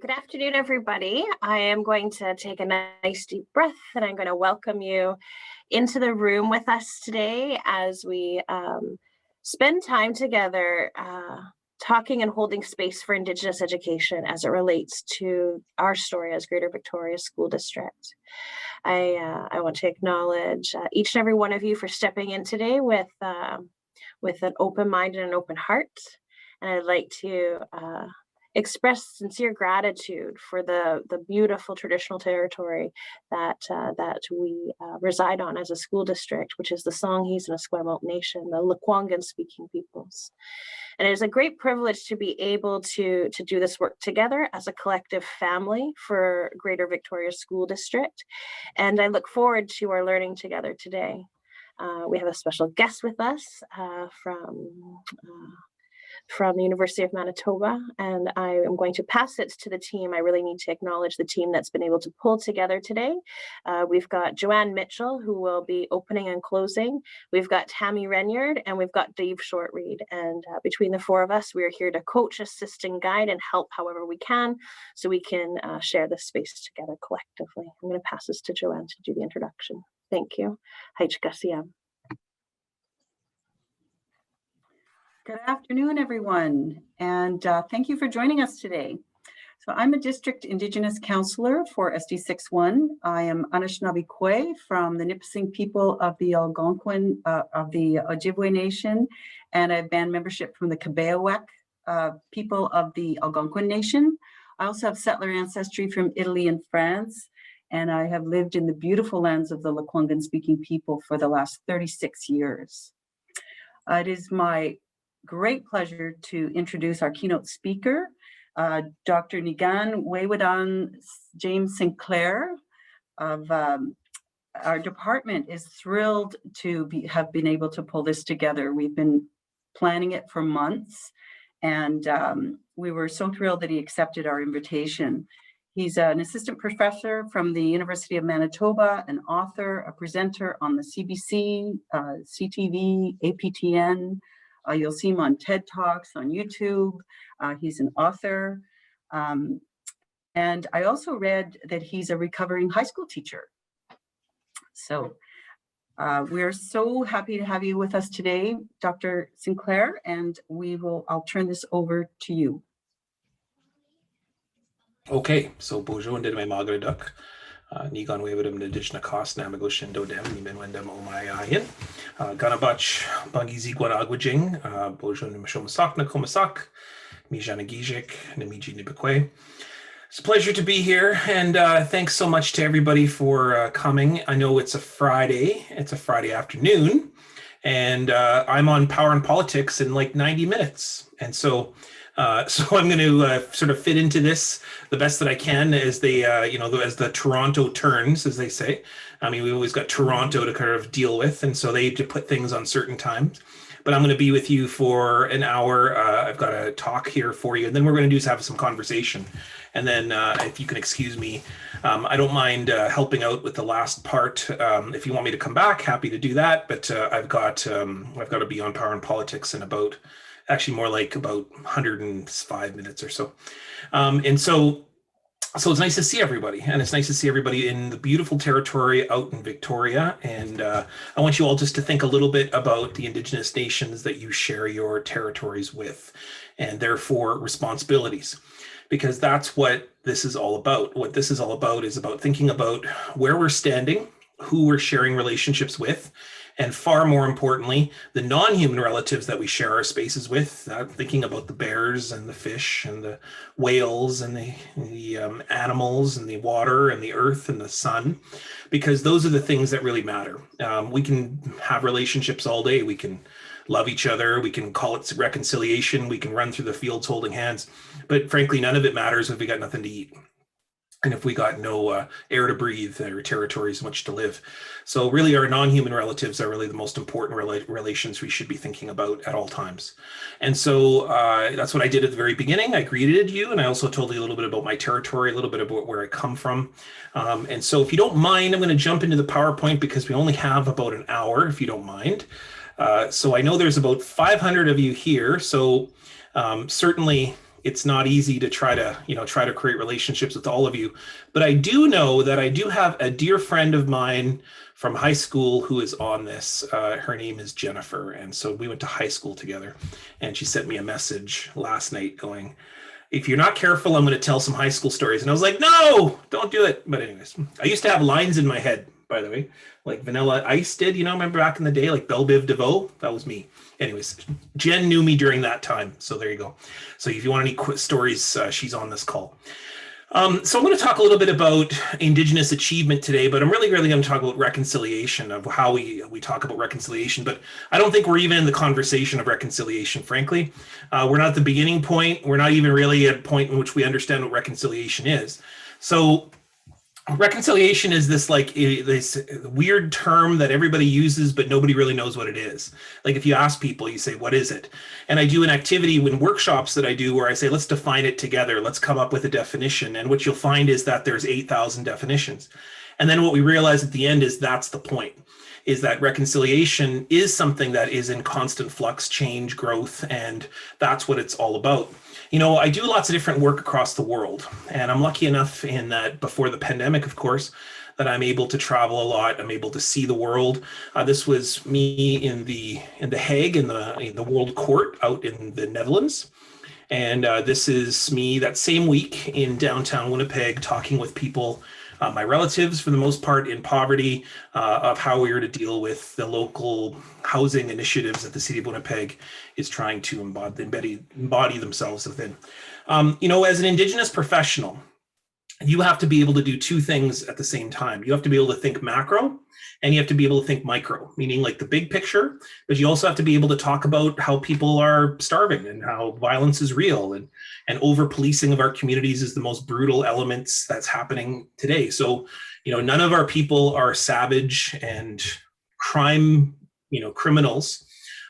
Good afternoon, everybody. I am going to take a nice deep breath and I'm going to welcome you into the room with us today as we spend time together talking and holding space for Indigenous education as it relates to our story as Greater Victoria School District. I want to acknowledge each and every one of you for stepping in today with an open mind and an open heart. And I'd like to express sincere gratitude for the beautiful traditional territory that we reside on as a school district, which is the Songhees and Esquimalt Nation, the Lekwungen speaking peoples. And it is a great privilege to be able to do this work together as a collective family for Greater Victoria School District. And I look forward to our learning together today. We have a special guest with us from the University of Manitoba, and I am going to pass it to the team. I really need to acknowledge the team that's been able to pull together today. We've got Joanne Mitchell, who will be opening and closing. We've got Tammy Renyard, and we've got Dave Shortreed. And between the four of us, we are here to coach, assist, and guide and help however we can so we can share this space together collectively. I'm going to pass this to Joanne to do the introduction. Thank you. Haitchkasiam. Good afternoon, everyone, and thank you for joining us today. So I'm a District Indigenous Counselor for SD61. I am Anishinaabe from the Nipissing people of the Algonquin, of the Ojibwe Nation, and I have band membership from the Kabeawak people of the Algonquin Nation. I also have settler ancestry from Italy and France, and I have lived in the beautiful lands of the Lekwungen speaking people for the last 36 years. It is my great pleasure to introduce our keynote speaker, Dr. Niigaanwewidam James Sinclair of our department is thrilled to have been able to pull this together. We've been planning it for months, and we were so thrilled that he accepted our invitation. He's an assistant professor from the University of Manitoba, an author, a presenter on the CBC, CTV, APTN. You'll see him on TED Talks, on YouTube. He's an author. And I also read that he's a recovering high school teacher. So we're so happy to have you with us today, Dr. Sinclair, and I'll turn this over to you. Okay, so bonjour and my magraduk. Niigaanwewidam Indigenous cost Namago Shindo Dem Niigaanwewidam Omayayan. Ganabach Bangizi Guanagwajing, Bojo Nimishomasak Nakomasak, Mijanagijik, Namiji Nibekwe. It's a pleasure to be here, and thanks so much to everybody for coming. I know it's a Friday afternoon, and I'm on Power and Politics in like 90 minutes. And so I'm going to sort of fit into this the best that I can as as the Toronto turns, as they say. I mean, we always got Toronto to kind of deal with, and so they have to put things on certain times. But I'm going to be with you for an hour. I've got a talk here for you, and then we're going to do is have some conversation. And then if you can excuse me, I don't mind helping out with the last part. If you want me to come back, happy to do that. But I've got to be on Power and Politics in about more like about 105 minutes or so. And so it's nice to see everybody, and it's nice to see everybody in the beautiful territory out in Victoria. And I want you all just to think a little bit about the Indigenous nations that you share your territories with, and therefore responsibilities, because that's what this is all about. What this is all about is about thinking about where we're standing, who we're sharing relationships with, and far more importantly, the non-human relatives that we share our spaces with, thinking about the bears and the fish and the whales and the animals and the water and the earth and the sun, because those are the things that really matter. We can have relationships all day. We can love each other. We can call it reconciliation. We can run through the fields holding hands. But frankly, none of it matters if we got nothing to eat, and if we got no air to breathe or territories in which to live. So really our non-human relatives are really the most important relations we should be thinking about at all times. And so that's what I did at the very beginning. I greeted you, and I also told you a little bit about my territory, a little bit about where I come from. And so if you don't mind, I'm going to jump into the PowerPoint because we only have about an hour, if you don't mind. So I know there's about 500 of you here. So certainly it's not easy to try to create relationships with all of you. But I do know that I do have a dear friend of mine from high school who is on this. Her name is Jennifer. And so we went to high school together. And she sent me a message last night going, if you're not careful, I'm going to tell some high school stories. And I was like, no, don't do it. But anyways, I used to have lines in my head, by the way, like Vanilla Ice did, remember back in the day, like Belle Biv DeVoe? That was me. Anyways, Jen knew me during that time. So there you go. So if you want any quick stories, she's on this call. So I'm going to talk a little bit about Indigenous achievement today, but I'm really going to talk about reconciliation, of how we talk about reconciliation. But I don't think we're even in the conversation of reconciliation, frankly. We're not at the beginning point. We're not even really at a point in which we understand what reconciliation is. So reconciliation is this this weird term that everybody uses, but nobody really knows what it is. Like if you ask people, you say, what is it? And I do an activity in workshops that I do where I say, let's define it together. Let's come up with a definition. And what you'll find is that there's 8,000 definitions. And then what we realize at the end is that's the point, is that reconciliation is something that is in constant flux, change, growth, and that's what it's all about. I do lots of different work across the world, and I'm lucky enough in that before the pandemic, of course, that I'm able to travel a lot. I'm able to see the world. This was me in the Hague, in the World Court out in the Netherlands. And this is me that same week in downtown Winnipeg, talking with people, my relatives for the most part in poverty, of how we are to deal with the local housing initiatives that the city of Winnipeg is trying to embody themselves within. As an Indigenous professional, you have to be able to do two things at the same time. You have to be able to think macro, and you have to be able to think micro, meaning like the big picture, but you also have to be able to talk about how people are starving and how violence is real, and over policing of our communities is the most brutal elements that's happening today. So, none of our people are savage and criminals.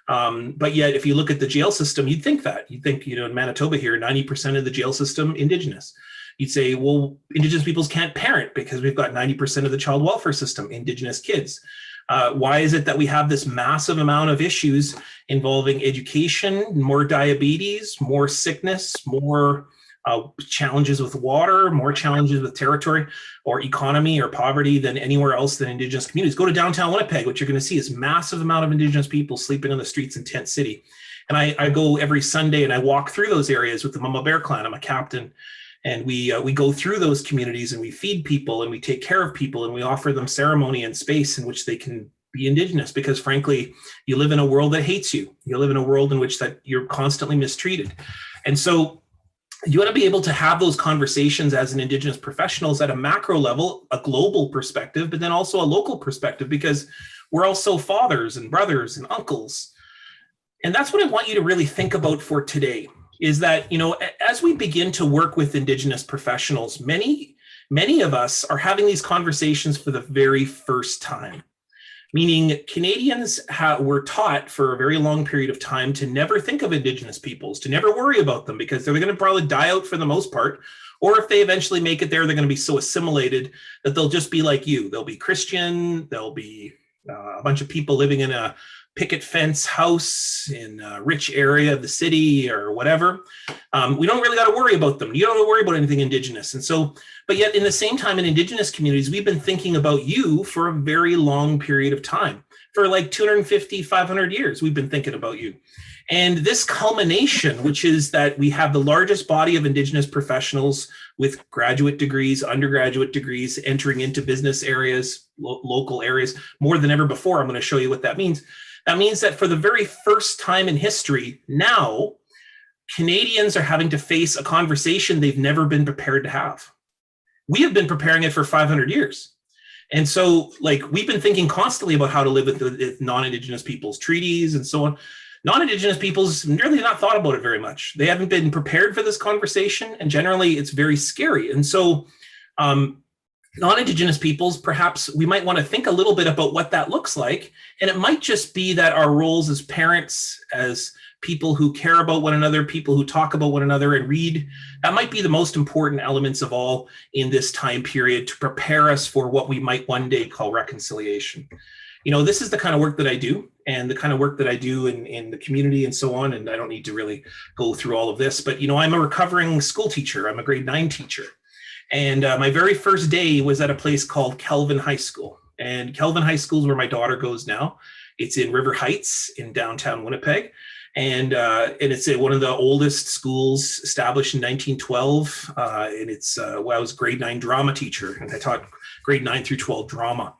But yet, if you look at the jail system, you'd think, in Manitoba here, 90% of the jail system, Indigenous. You'd say, well, Indigenous peoples can't parent because we've got 90% of the child welfare system, Indigenous kids. Why is it that we have this massive amount of issues involving education, more diabetes, more sickness, more challenges with water, more challenges with territory or economy or poverty than anywhere else than Indigenous communities? Go to downtown Winnipeg. What you're going to see is massive amount of Indigenous people sleeping on the streets in Tent City. And I go every Sunday and I walk through those areas with the Mama Bear Clan. I'm a captain. And we go through those communities and we feed people and we take care of people and we offer them ceremony and space in which they can be Indigenous, because frankly, you live in a world that hates you. You live in a world in which that you're constantly mistreated. And so you want to be able to have those conversations as an Indigenous professionals at a macro level, a global perspective, but then also a local perspective, because we're also fathers and brothers and uncles. And that's what I want you to really think about for today. Is that, as we begin to work with Indigenous professionals, many of us are having these conversations for the very first time. Meaning Canadians were taught for a very long period of time to never think of Indigenous peoples, to never worry about them, because they're going to probably die out for the most part. Or if they eventually make it there, they're going to be so assimilated that they'll just be like you. They'll be Christian, they'll be a bunch of people living in a picket fence house in a rich area of the city or whatever. We don't really got to worry about them. You don't have to worry about anything Indigenous. And so, but yet in the same time in Indigenous communities, we've been thinking about you for a very long period of time. For like 250, 500 years, we've been thinking about you. And this culmination, which is that we have the largest body of Indigenous professionals with graduate degrees, undergraduate degrees, entering into business areas, local areas, more than ever before. I'm going to show you what that means. That means that for the very first time in history, now Canadians are having to face a conversation they've never been prepared to have. We have been preparing it for 500 years. And so, we've been thinking constantly about how to live with non-Indigenous peoples, treaties and so on. Non-Indigenous peoples really not thought about it very much. They haven't been prepared for this conversation, and generally it's very scary. And so, non-Indigenous peoples, perhaps we might want to think a little bit about what that looks like. And it might just be that our roles as parents, as people who care about one another, people who talk about one another and read, that might be the most important elements of all in this time period to prepare us for what we might one day call reconciliation. This is the kind of work that I do. and the kind of work that I do in the community and so on. And I don't need to really go through all of this, but I'm a recovering school teacher. I'm a grade 9 teacher. And my very first day was at a place called Kelvin High School. And Kelvin High School is where my daughter goes now. It's in River Heights in downtown Winnipeg. And it's one of the oldest schools, established in 1912. And I was a grade 9 drama teacher, and I taught grade 9 through 12 drama.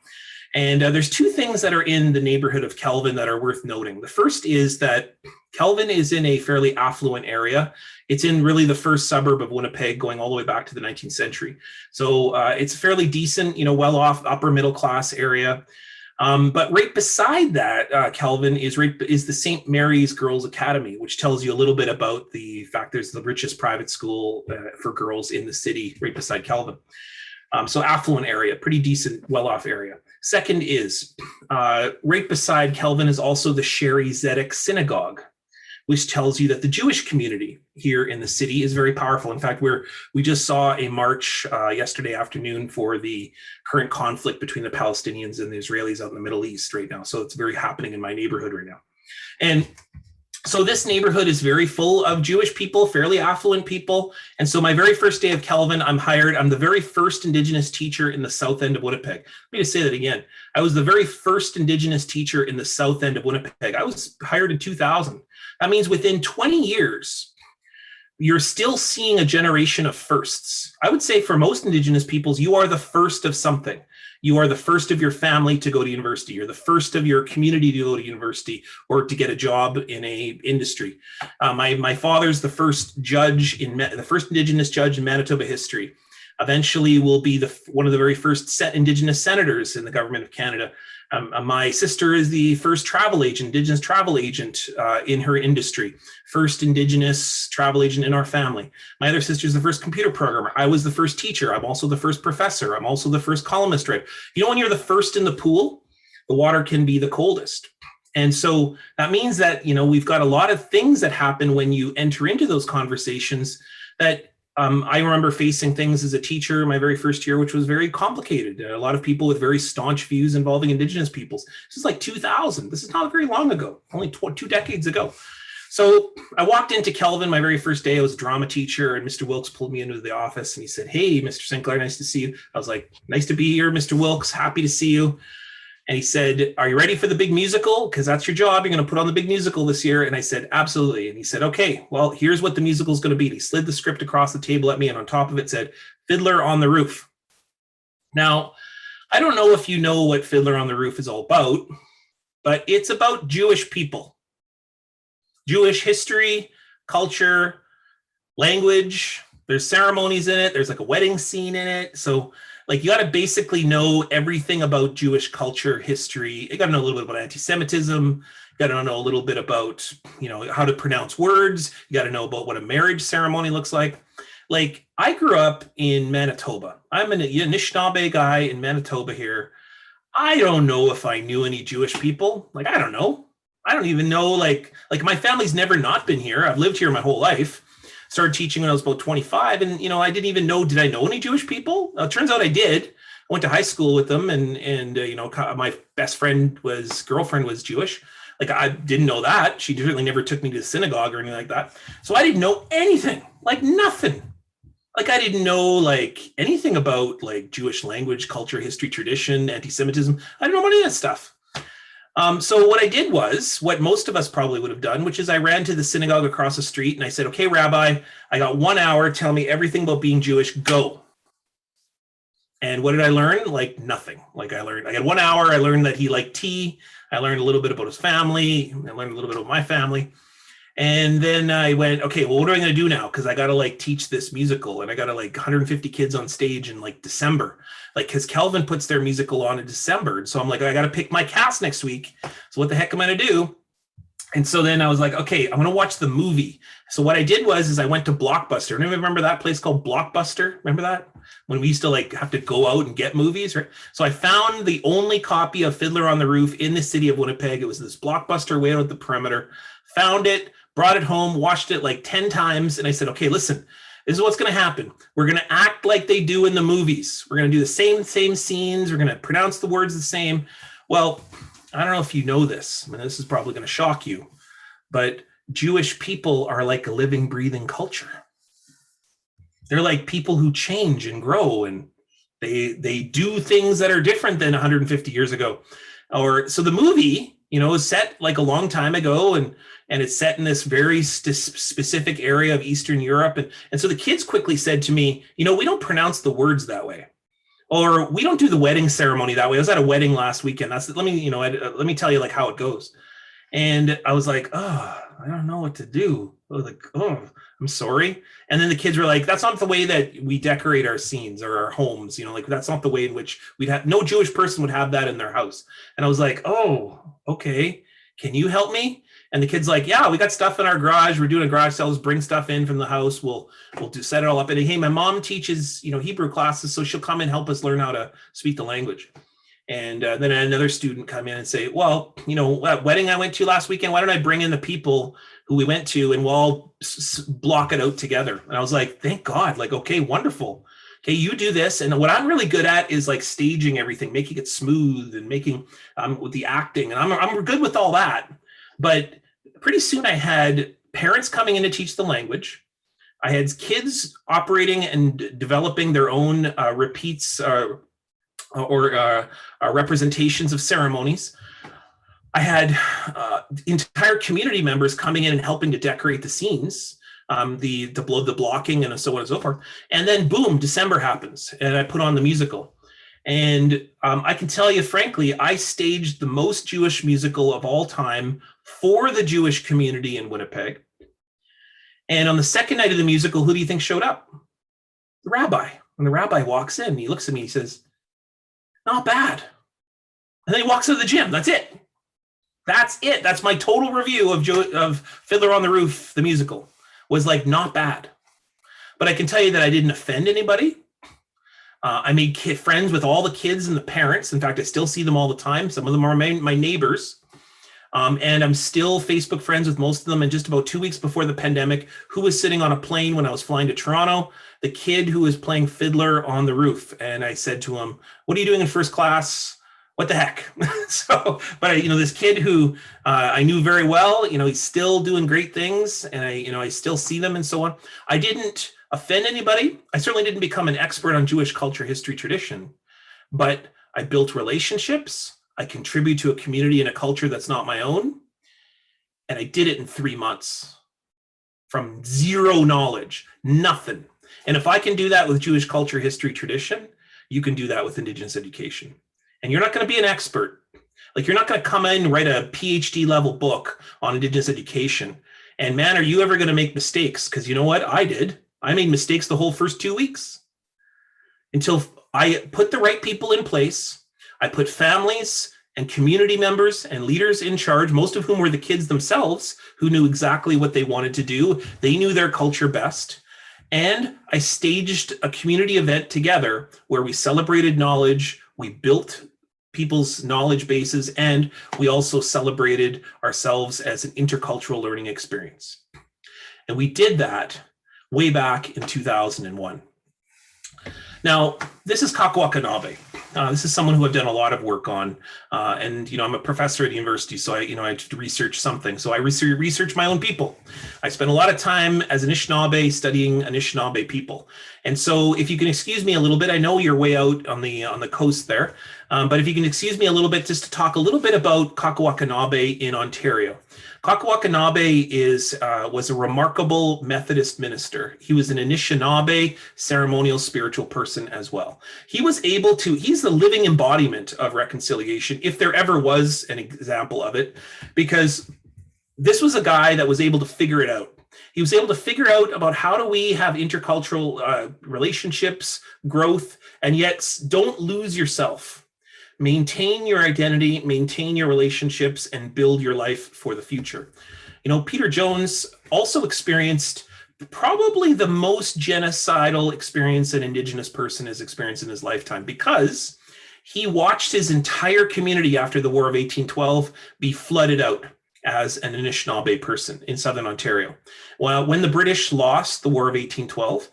And there's two things that are in the neighborhood of Kelvin that are worth noting. The first is that Kelvin is in a fairly affluent area. It's in really the first suburb of Winnipeg, going all the way back to the 19th century. So it's a fairly decent, well-off, upper middle class area. But right beside that, Kelvin is the St. Mary's Girls Academy, which tells you a little bit about the fact there's the richest private school for girls in the city right beside Kelvin. So affluent area, pretty decent, well-off area. Second is right beside Kelvin is also the Sherry Zedek Synagogue, which tells you that the Jewish community here in the city is very powerful. In fact, we just saw a march yesterday afternoon for the current conflict between the Palestinians and the Israelis out in the Middle East right now. So it's very happening in my neighborhood right now. And so this neighborhood is very full of Jewish people, fairly affluent people. And so my very first day of Kelvin, I'm the very first Indigenous teacher in the south end of Winnipeg. Let me just say that again. I was the very first Indigenous teacher in the south end of Winnipeg. I was hired in 2000. That means within 20 years, you're still seeing a generation of firsts. I would say for most Indigenous peoples, you are the first of something. You are the first of your family to go to university. You're the first of your community to go to university or to get a job in a industry. My father's the first Indigenous judge in Manitoba history. Eventually will be one of the very first Indigenous senators in the government of Canada. My sister is the first Indigenous travel agent in her industry, first Indigenous travel agent in our family. My other sister is the first computer programmer. I was the first teacher. I'm also the first professor. I'm also the first columnist writer. When you're the first in the pool, the water can be the coldest. And so that means that, we've got a lot of things that happen when you enter into those conversations that I remember facing things as a teacher my very first year, which was very complicated. A lot of people with very staunch views involving Indigenous peoples. This is like 2000. This is not very long ago, only 2 decades ago. So I walked into Kelvin my very first day. I was a drama teacher, and Mr. Wilkes pulled me into the office and he said, "Hey, Mr. Sinclair, nice to see you." I was like, "Nice to be here, Mr. Wilkes. Happy to see you." And he said, "Are you ready for the big musical? Because that's your job. You're going to put on the big musical this year." And I said, "Absolutely." And he said, "Okay, well, here's what the musical is going to be." And he slid the script across the table at me, and on top of it said, "Fiddler on the Roof." Now, I don't know if you know what Fiddler on the Roof is all about, but it's about Jewish people, Jewish history, culture, language. There's ceremonies in it. There's like a wedding scene in it. So you got to basically know everything about Jewish culture, history. You got to know a little bit about anti-Semitism. You got to know a little bit about, how to pronounce words. You got to know about what a marriage ceremony looks like. I grew up in Manitoba. I'm a Anishinaabe guy in Manitoba here. I don't know if I knew any Jewish people. I don't know. I don't even know, my family's never not been here. I've lived here my whole life. Started teaching when I was about 25, and I didn't even know, did I know any Jewish people? It turns out I did. I went to high school with them, and my best friend girlfriend was Jewish. I didn't know that. She certainly never took me to the synagogue or anything like that. So I didn't know anything, nothing. I didn't know anything about Jewish language, culture, history, tradition, anti-Semitism. I didn't know any of that stuff. So what I did was what most of us probably would have done, which is I ran to the synagogue across the street and I said, "Okay, Rabbi, I got 1 hour. Tell me everything about being Jewish. Go." And what did I learn? Nothing. I got 1 hour. I learned that he liked tea. I learned a little bit about his family. I learned a little bit about my family. And then I went, okay, well, what am I going to do now? Because I got to teach this musical, and I got to 150 kids on stage in December, because Kelvin puts their musical on in December. So I'm I got to pick my cast next week. So what the heck am I going to do? And so then I was okay, I'm going to watch the movie. So what I did was I went to Blockbuster. Anyone remember that place called Blockbuster? Remember that? When we used to have to go out and get movies, right? So I found the only copy of Fiddler on the Roof in the city of Winnipeg. It was this Blockbuster way out at the perimeter. Found it, brought it home, watched it 10 times. And I said, okay, listen, this is what's going to happen. We're going to act like they do in the movies. We're going to do the same scenes. We're going to pronounce the words the same. Well, I don't know if you know this. I mean, this is probably going to shock you, but Jewish people are like a living, breathing culture. They're like people who change and grow, and they do things that are different than 150 years ago. Or so the movie, is set like a long time ago, and it's set in this very specific area of Eastern Europe. And so the kids quickly said to me, we don't pronounce the words that way, or we don't do the wedding ceremony that way. I was at a wedding last weekend. Let me tell you like how it goes. And I was like, oh, I don't know what to do. I was like, oh, I'm sorry. And then the kids were like, that's not the way that we decorate our scenes or our homes. Like that's not the way in which no Jewish person would have that in their house. And I was like, oh, okay. Can you help me? And the kid's like, yeah, we got stuff in our garage. We're doing a garage sales, bring stuff in from the house. We'll set it all up. And hey, my mom teaches, Hebrew classes, so she'll come and help us learn how to speak the language. And then another student come in and say, well, that wedding I went to last weekend, why don't I bring in the people who we went to and we'll all block it out together? And I was like, thank God, like, okay, wonderful. Okay, you do this. And what I'm really good at is like staging everything, making it smooth and making with the acting. And I'm good with all that. But pretty soon I had parents coming in to teach the language. I had kids operating and developing their own repeats or representations of ceremonies. I had entire community members coming in and helping to decorate the scenes, the blocking and so on and so forth. And then boom, December happens and I put on the musical. And I can tell you, frankly, I staged the most Jewish musical of all time for the Jewish community in Winnipeg. And on the second night of the musical, who do you think showed up? The rabbi. When the rabbi walks in, he looks at me, he says, not bad. And then he walks to the gym. That's it. That's it. That's my total review of Fiddler on the Roof, the musical, was like, not bad. But I can tell you that I didn't offend anybody. I made friends with all the kids and the parents. In fact, I still see them all the time. Some of them are my neighbors. And I'm still Facebook friends with most of them. And just about 2 weeks before the pandemic, who was sitting on a plane when I was flying to Toronto? The kid who was playing Fiddler on the Roof. And I said to him, what are you doing in first class? What the heck? But this kid who I knew very well, he's still doing great things, and I still see them and so on. I didn't offend anybody. I certainly didn't become an expert on Jewish culture, history, tradition, but I built relationships. I contribute to a community and a culture that's not my own. And I did it in 3 months from zero knowledge, nothing. And if I can do that with Jewish culture, history, tradition, you can do that with Indigenous education. And you're not going to be an expert. Like, you're not going to come in and write a PhD level book on Indigenous education. And man, are you ever going to make mistakes? Because you know what? I did. I made mistakes the whole first 2 weeks until I put the right people in place. I put families and community members and leaders in charge, most of whom were the kids themselves who knew exactly what they wanted to do. They knew their culture best. And I staged a community event together where we celebrated knowledge, we built people's knowledge bases, and we also celebrated ourselves as an intercultural learning experience. And we did that way back in 2001. Now, this is Kakwakanabe. This is someone who I've done a lot of work on, and I'm a professor at university, so I had to research something. So I research my own people. I spent a lot of time as an Anishinaabe studying Anishinaabe people. And so, if you can excuse me a little bit, I know you're way out on the coast there, but if you can excuse me a little bit, just to talk a little bit about Kakwakanabe in Ontario. Kakwakanabe was a remarkable Methodist minister. He was an Anishinaabe ceremonial spiritual person as well. He's the living embodiment of reconciliation, if there ever was an example of it, because this was a guy that was able to figure it out. He was able to figure out about how do we have intercultural relationships, growth, and yet don't lose yourself. Maintain your identity, maintain your relationships, and build your life for the future. Peter Jones also experienced probably the most genocidal experience an Indigenous person has experienced in his lifetime, because he watched his entire community after the War of 1812 be flooded out as an Anishinaabe person in Southern Ontario. Well, when the British lost the War of 1812,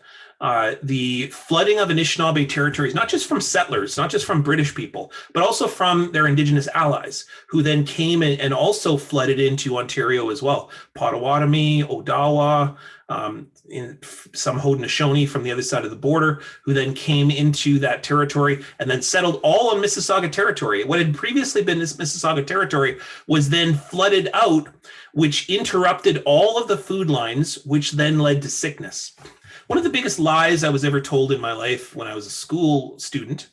the flooding of Anishinaabe territories, not just from settlers, not just from British people, but also from their Indigenous allies, who then came and also flooded into Ontario as well. Potawatomi, Odawa, in some Haudenosaunee from the other side of the border, who then came into that territory and then settled all on Mississauga territory. What had previously been this Mississauga territory was then flooded out, which interrupted all of the food lines, which then led to sickness. One of the biggest lies I was ever told in my life when I was a school student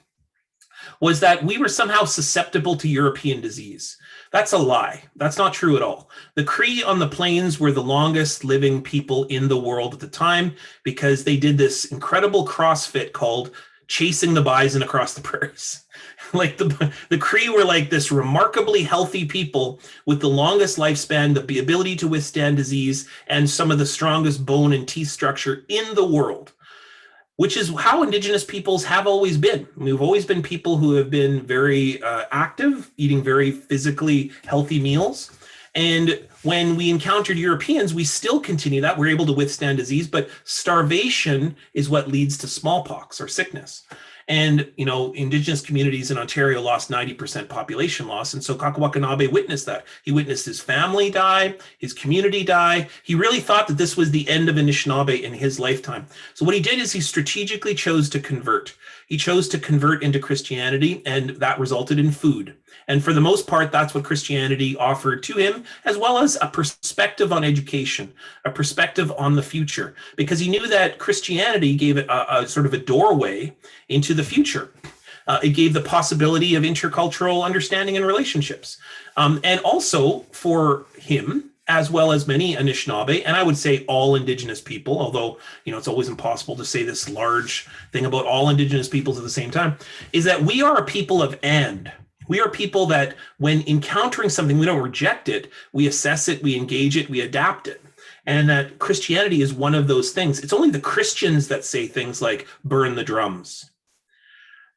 was that we were somehow susceptible to European disease. That's a lie. That's not true at all. The Cree on the plains were the longest living people in the world at the time because they did this incredible CrossFit called chasing the bison across the prairies. Like the Cree were like this remarkably healthy people with the longest lifespan, the ability to withstand disease, and some of the strongest bone and teeth structure in the world, which is how Indigenous peoples have always been. We've always been people who have been very active, eating very physically healthy meals. And when we encountered Europeans, we still continue that. We're able to withstand disease, but starvation is what leads to smallpox or sickness. And, you know, Indigenous communities in Ontario lost 90% population loss. And so Kakawakanabe witnessed that. He witnessed his family die, his community die. He really thought that this was the end of Anishinaabe in his lifetime. So what he did is he strategically chose to convert. He chose to convert into Christianity, and that resulted in food. And for the most part, that's what Christianity offered to him, as well as a perspective on education, a perspective on the future, because he knew that Christianity gave it a sort of a doorway into the future. It gave the possibility of intercultural understanding and relationships. And also for him, as well as many Anishinaabe, and I would say all Indigenous people, although, you know, it's always impossible to say this large thing about all Indigenous peoples at the same time, is that we are a people of and. We are people that when encountering something, we don't reject it, we assess it, we engage it, we adapt it. And that Christianity is one of those things. It's only the Christians that say things like burn the drums.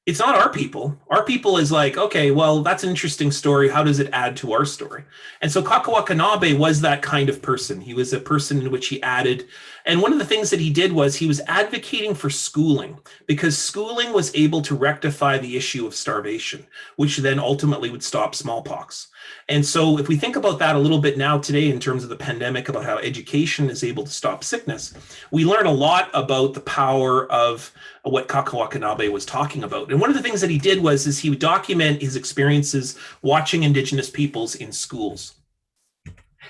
It's not our people. Our people is like, okay, well, that's an interesting story. How does it add to our story? And so Kakawakanabe was that kind of person. He was a person in which he added. And one of the things that he did was he was advocating for schooling, because schooling was able to rectify the issue of starvation, which then ultimately would stop smallpox. And so if we think about that a little bit now today in terms of the pandemic, about how education is able to stop sickness, we learn a lot about the power of what Kakawakanabe was talking about. And one of the things that he did was he would document his experiences watching Indigenous peoples in schools.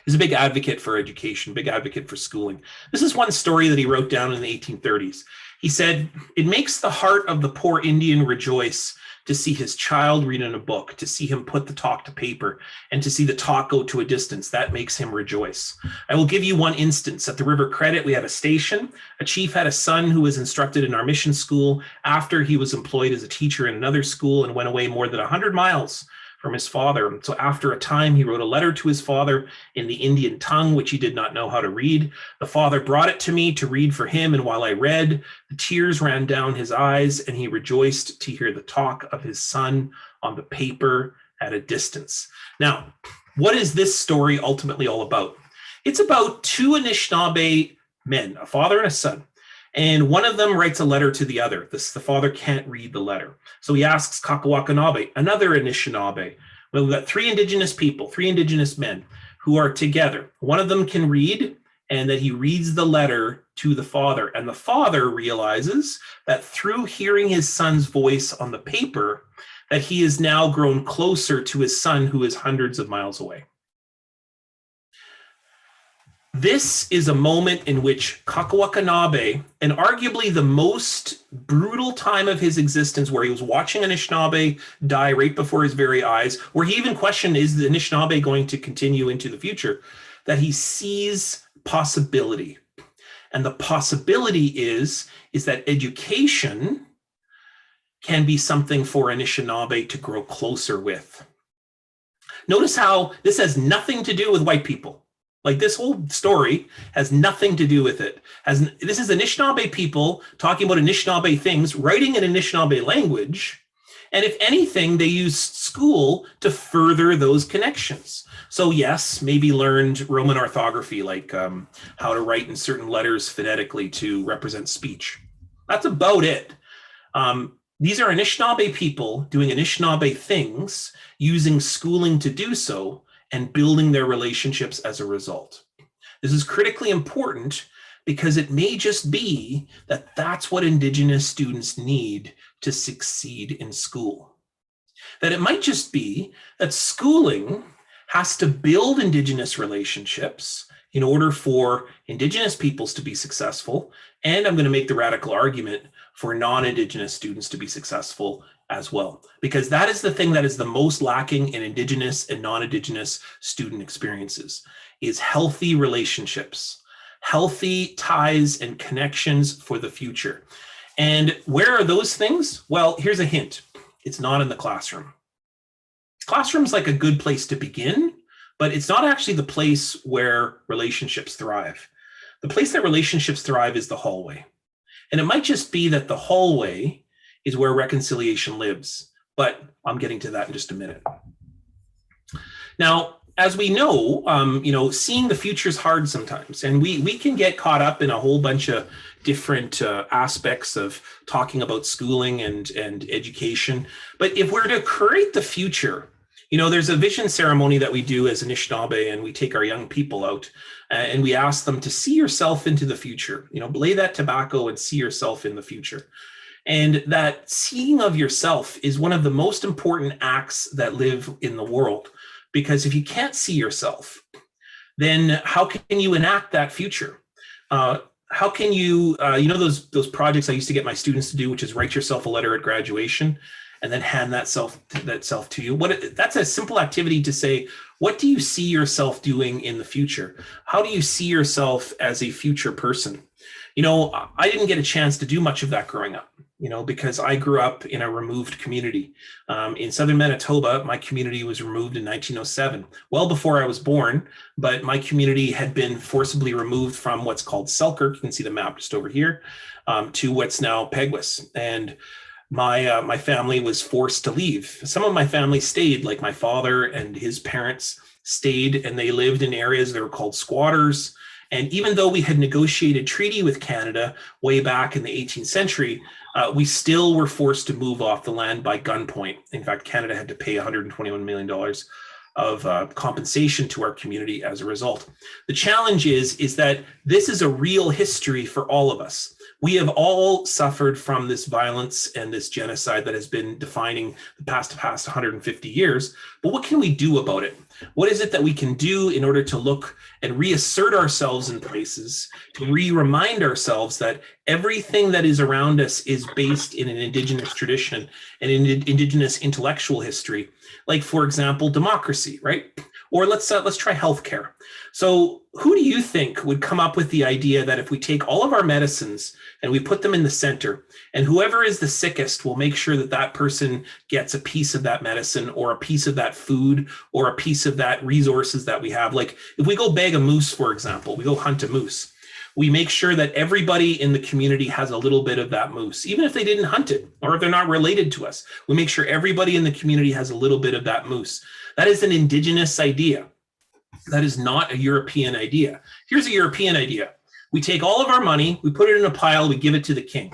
He's a big advocate for education, big advocate for schooling. This is one story that he wrote down in the 1830s. He said, "It makes the heart of the poor Indian rejoice to see his child read in a book, to see him put the talk to paper, and to see the talk go to a distance. That makes him rejoice. I will give you one instance. At the River Credit, we had a station. A chief had a son who was instructed in our mission school after he was employed as a teacher in another school and went away more than 100 miles from his father. And so after a time, he wrote a letter to his father in the Indian tongue, which he did not know how to read. The father brought it to me to read for him, and while I read, the tears ran down his eyes, and he rejoiced to hear the talk of his son on the paper at a distance." Now, what is this story ultimately all about? It's about two Anishinaabe men, a father and a son. And one of them writes a letter to the other. The father can't read the letter. So he asks Kakawakanabe, another Anishinaabe. Well, we've got three Indigenous people, three Indigenous men who are together. One of them can read, and that he reads the letter to the father. And the father realizes that through hearing his son's voice on the paper, that he has now grown closer to his son who is hundreds of miles away. This is a moment in which Kakawakanabe, and arguably the most brutal time of his existence, where he was watching Anishinaabe die right before his very eyes, where he even questioned, is the Anishinaabe going to continue into the future, that he sees possibility. And the possibility is that education can be something for Anishinaabe to grow closer with. Notice how this has nothing to do with white people. Like, this whole story has nothing to do with it. This is Anishinaabe people talking about Anishinaabe things, writing in Anishinaabe language. And if anything, they use school to further those connections. So yes, maybe learned Roman orthography, like how to write in certain letters phonetically to represent speech. That's about it. These are Anishinaabe people doing Anishinaabe things, using schooling to do so, and building their relationships as a result. This is critically important because it may just be that that's what Indigenous students need to succeed in school. That it might just be that schooling has to build Indigenous relationships in order for Indigenous peoples to be successful. And I'm going to make the radical argument for non-Indigenous students to be successful as well, because that is the thing that is the most lacking in Indigenous and non-Indigenous student experiences, is healthy relationships, healthy ties and connections for the future. And where are those things? Well, here's a hint. It's not in the classroom. Classroom's like a good place to begin, but it's not actually the place where relationships thrive. The place that relationships thrive is the hallway. And it might just be that the hallway is where reconciliation lives, but I'm getting to that in just a minute. Now, as we know, seeing the future is hard sometimes, and we can get caught up in a whole bunch of different aspects of talking about schooling and education. But if we're to create the future, there's a vision ceremony that we do as Anishinaabe, and we take our young people out and we ask them to see yourself into the future, lay that tobacco and see yourself in the future. And that seeing of yourself is one of the most important acts that live in the world, because if you can't see yourself, then how can you enact that future? How can you, those projects I used to get my students to do, which is write yourself a letter at graduation and then hand that self to you. That's a simple activity to say, what do you see yourself doing in the future? How do you see yourself as a future person? I didn't get a chance to do much of that growing up, because I grew up in a removed community. In southern Manitoba, my community was removed in 1907, well before I was born, but my community had been forcibly removed from what's called Selkirk, you can see the map just over here, to what's now Peguis. And my family was forced to leave. Some of my family stayed, like my father and his parents stayed, and they lived in areas that were called squatters. And even though we had negotiated treaty with Canada way back in the 18th century, we still were forced to move off the land by gunpoint. In fact, Canada had to pay $121 million of compensation to our community as a result. The challenge is that this is a real history for all of us. We have all suffered from this violence and this genocide that has been defining the past 150 years. But what can we do about it? What is it that we can do in order to look and reassert ourselves in places, to remind ourselves that everything that is around us is based in an Indigenous tradition and in Indigenous intellectual history, like, for example, democracy, right? Or let's try healthcare. So who do you think would come up with the idea that if we take all of our medicines and we put them in the center, and whoever is the sickest will make sure that that person gets a piece of that medicine or a piece of that food or a piece of that resources that we have? Like if we go bag a moose, for example, we go hunt a moose, we make sure that everybody in the community has a little bit of that moose, even if they didn't hunt it or if they're not related to us. We make sure everybody in the community has a little bit of that moose. That is an Indigenous idea. That is not a European idea. Here's a European idea. We take all of our money, we put it in a pile, we give it to the king.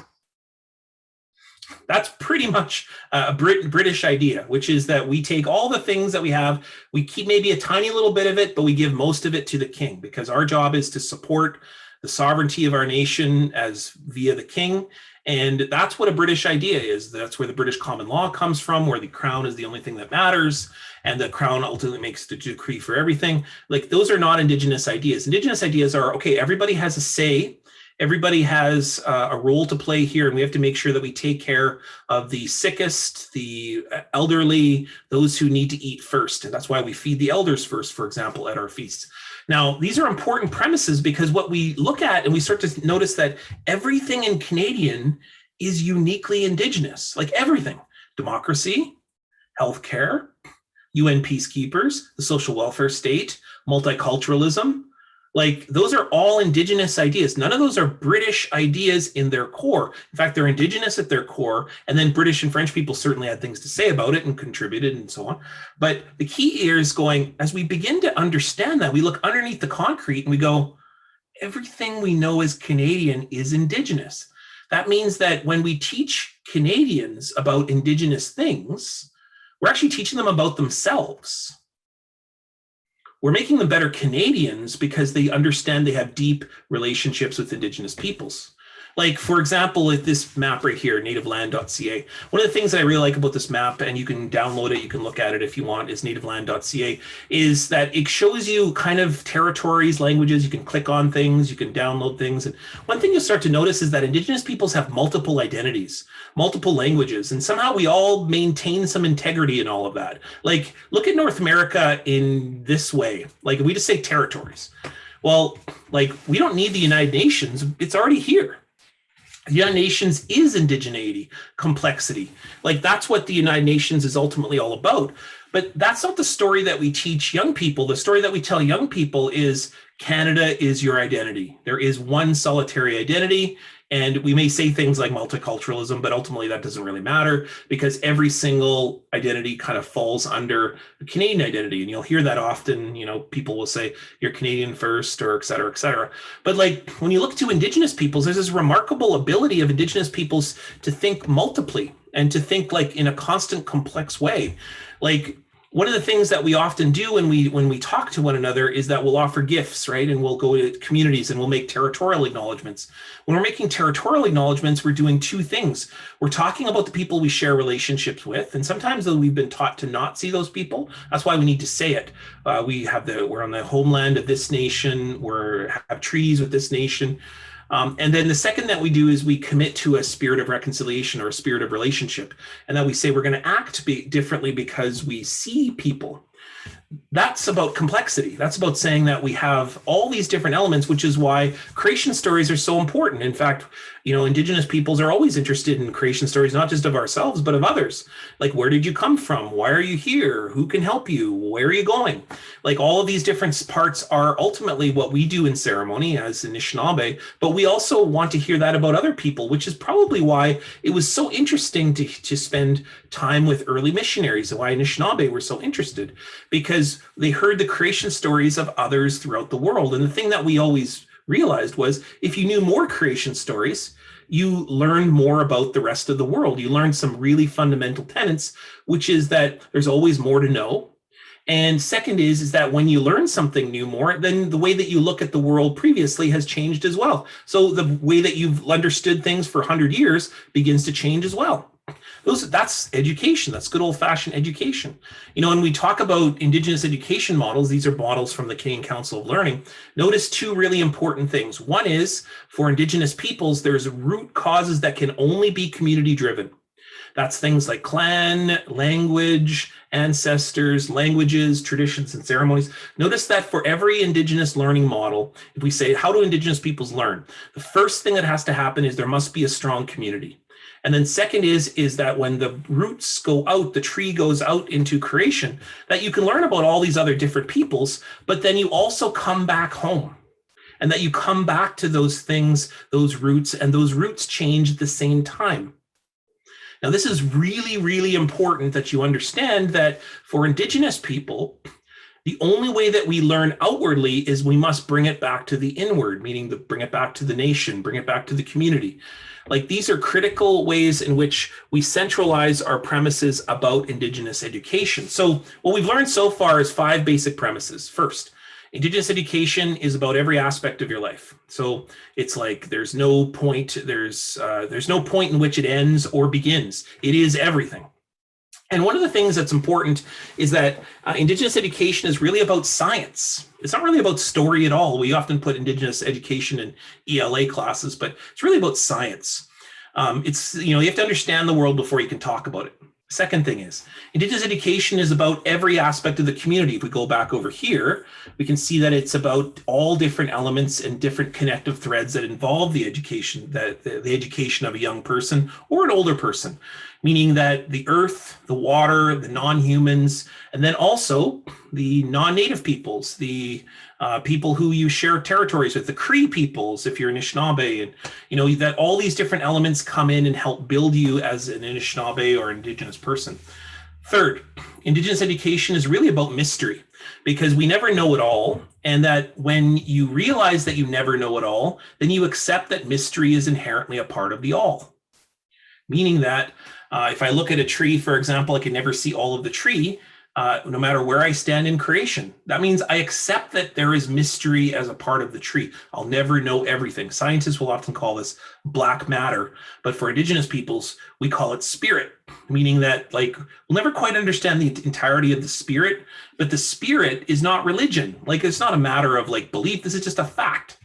That's pretty much a British idea, which is that we take all the things that we have, we keep maybe a tiny little bit of it, but we give most of it to the king, because our job is to support the sovereignty of our nation as via the king. And that's what a British idea is. That's where the British common law comes from, where the crown is the only thing that matters. And the crown ultimately makes the decree for everything. Like, those are not Indigenous ideas. Indigenous ideas are, okay, everybody has a say. Everybody has a role to play here. And we have to make sure that we take care of the sickest, the elderly, those who need to eat first. And that's why we feed the elders first, for example, at our feasts. Now, these are important premises, because what we look at and we start to notice that everything in Canadian is uniquely Indigenous, like everything: democracy, healthcare, UN peacekeepers, the social welfare state, multiculturalism. Like, those are all Indigenous ideas. None of those are British ideas in their core. In fact, they're Indigenous at their core. And then British and French people certainly had things to say about it and contributed and so on. But the key here is going, as we begin to understand that, we look underneath the concrete and we go, everything we know as Canadian is Indigenous. That means that when we teach Canadians about Indigenous things, we're actually teaching them about themselves. We're making them better Canadians because they understand they have deep relationships with Indigenous peoples. Like, for example, at this map right here, nativeland.ca, one of the things that I really like about this map, and you can download it, you can look at it if you want, is nativeland.ca, is that it shows you kind of territories, languages, you can click on things, you can download things. And one thing you'll start to notice is that Indigenous peoples have multiple identities, multiple languages, and somehow we all maintain some integrity in all of that. Like, look at North America in this way. Like, if we just say territories, well, like, we don't need the United Nations, it's already here. The United Nations is indigeneity, complexity. Like, that's what the United Nations is ultimately all about. But that's not the story that we teach young people. The story that we tell young people is Canada is your identity. There is one solitary identity. And we may say things like multiculturalism, but ultimately that doesn't really matter because every single identity kind of falls under the Canadian identity. And you'll hear that often, you know, people will say you're Canadian first or et cetera, et cetera. But like when you look to Indigenous peoples, there's this remarkable ability of Indigenous peoples to think multiply and to think like in a constant complex way. Like, one of the things that we often do when we talk to one another is that we'll offer gifts, right? And we'll go to communities and we'll make territorial acknowledgements. When we're making territorial acknowledgements, we're doing two things. We're talking about the people we share relationships with, and sometimes though we've been taught to not see those people. That's why we need to say it. We're on the homeland of this nation. Have treaties with this nation. And then the second that we do is we commit to a spirit of reconciliation or a spirit of relationship, and that we say we're going to act differently because we see people. That's about complexity. That's about saying that we have all these different elements, which is why creation stories are so important. In fact, you know, Indigenous peoples are always interested in creation stories, not just of ourselves, but of others. Like, where did you come from? Why are you here? Who can help you? Where are you going? Like, all of these different parts are ultimately what we do in ceremony as Anishinaabe, but we also want to hear that about other people, which is probably why it was so interesting to spend time with early missionaries and why Anishinaabe were so interested, because they heard the creation stories of others throughout the world. And the thing that we always realized was if you knew more creation stories, you learn more about the rest of the world. You learn some really fundamental tenets, which is that there's always more to know. And second is that when you learn something new more, then the way that you look at the world previously has changed as well. So the way that you've understood things for 100 years begins to change as well. That's education. That's good old-fashioned education. You know, when we talk about Indigenous education models, these are models from the Canadian Council of Learning. Notice two really important things. One is for Indigenous peoples, there's root causes that can only be community-driven. That's things like clan, language, ancestors, languages, traditions, and ceremonies. Notice that for every Indigenous learning model, if we say, how do Indigenous peoples learn? The first thing that has to happen is there must be a strong community. And then second is that when the roots go out, the tree goes out into creation, that you can learn about all these other different peoples, but then you also come back home. And that you come back to those things, those roots, and those roots change at the same time. Now, this is really, really important that you understand that for Indigenous people, the only way that we learn outwardly is we must bring it back to the inward, meaning to bring it back to the nation, bring it back to the community. Like, these are critical ways in which we centralize our premises about Indigenous education. So what we've learned so far is 5 basic premises. First, Indigenous education is about every aspect of your life. So it's like there's no point in which it ends or begins. It is everything. And one of the things that's important is that Indigenous education is really about science. It's not really about story at all. We often put Indigenous education in ELA classes, but it's really about science. You have to understand the world before you can talk about it. Second thing is, Indigenous education is about every aspect of the community. If we go back over here, we can see that it's about all different elements and different connective threads that involve the education, the education of a young person or an older person, meaning that the earth, the water, the non-humans, and then also the non-native peoples, the people who you share territories with, the Cree peoples, if you're Anishinaabe, and that all these different elements come in and help build you as an Anishinaabe or Indigenous person. Third, Indigenous education is really about mystery, because we never know it all. And that when you realize that you never know it all, then you accept that mystery is inherently a part of the all. Meaning that if I look at a tree, for example, I can never see all of the tree, no matter where I stand in creation. That means I accept that there is mystery as a part of the tree. I'll never know everything. Scientists will often call this black matter, but for Indigenous peoples, we call it spirit, meaning that like we'll never quite understand the entirety of the spirit, but the spirit is not religion. Like it's not a matter of like belief. This is just a fact.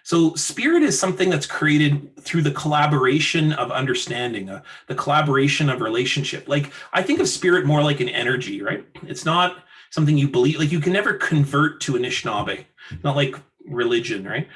So spirit is something that's created through the collaboration of understanding, the collaboration of relationship. Like I think of spirit more like an energy, right? It's not something you believe, like you can never convert to Anishinaabe, not like religion, right?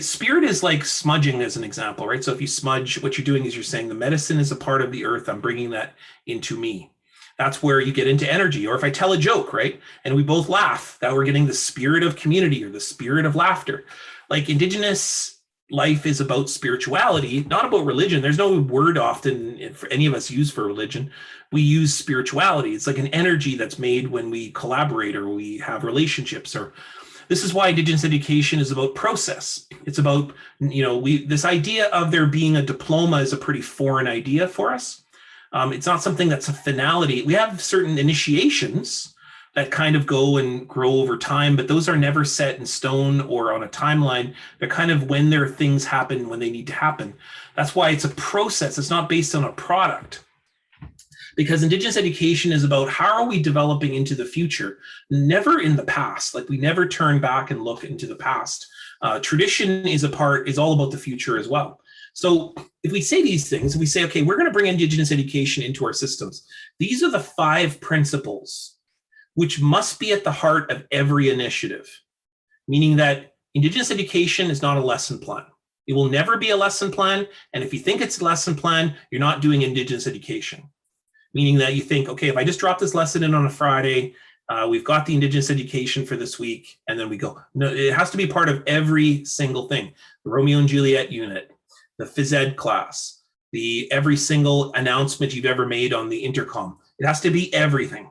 Spirit is like smudging as an example, right? So if you smudge, what you're doing is you're saying the medicine is a part of the earth, I'm bringing that into me. That's where you get into energy. Or if I tell a joke, right? And we both laugh, that we're getting the spirit of community or the spirit of laughter. Like Indigenous life is about spirituality, not about religion. There's no word often for any of us use for religion. We use spirituality. It's like an energy that's made when we collaborate or we have relationships. Or this is why Indigenous education is about process. It's about, this idea of there being a diploma is a pretty foreign idea for us. It's not something that's a finality. We have certain initiations that kind of go and grow over time, but those are never set in stone or on a timeline. They're kind of when their things happen, when they need to happen. That's why it's a process. It's not based on a product. Because Indigenous education is about how are we developing into the future, never in the past. Like we never turn back and look into the past. Tradition is all about the future as well. So if we say these things, we say, okay, we're going to bring Indigenous education into our systems. These are the 5 principles which must be at the heart of every initiative, meaning that Indigenous education is not a lesson plan. It will never be a lesson plan. And if you think it's a lesson plan, you're not doing Indigenous education, meaning that you think, okay, if I just drop this lesson in on a Friday, we've got the Indigenous education for this week, and then we go. No, it has to be part of every single thing. The Romeo and Juliet unit, the phys ed class, every single announcement you've ever made on the intercom. It has to be everything.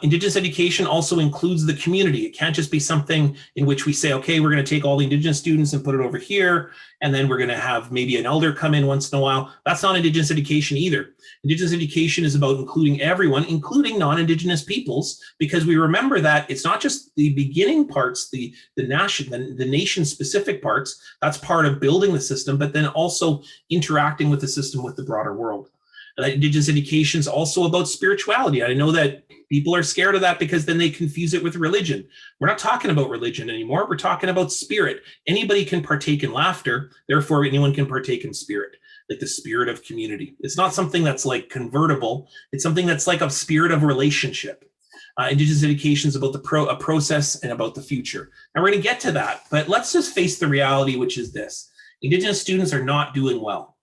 Indigenous education also includes the community. It can't just be something in which we say, okay, we're going to take all the Indigenous students and put it over here, and then we're going to have maybe an elder come in once in a while. That's not Indigenous education either. Indigenous education is about including everyone, including non-Indigenous peoples, because we remember that it's not just the beginning parts, the nation-specific parts. That's part of building the system, but then also interacting with the system with the broader world. Indigenous education is also about spirituality. I know that people are scared of that because then they confuse it with religion. We're not talking about religion anymore. We're talking about spirit. Anybody can partake in laughter. Therefore, anyone can partake in spirit, like the spirit of community. It's not something that's like convertible. It's something that's like a spirit of relationship. Indigenous education is about a process and about the future. And we're going to get to that. But let's just face the reality, which is this. Indigenous students are not doing well.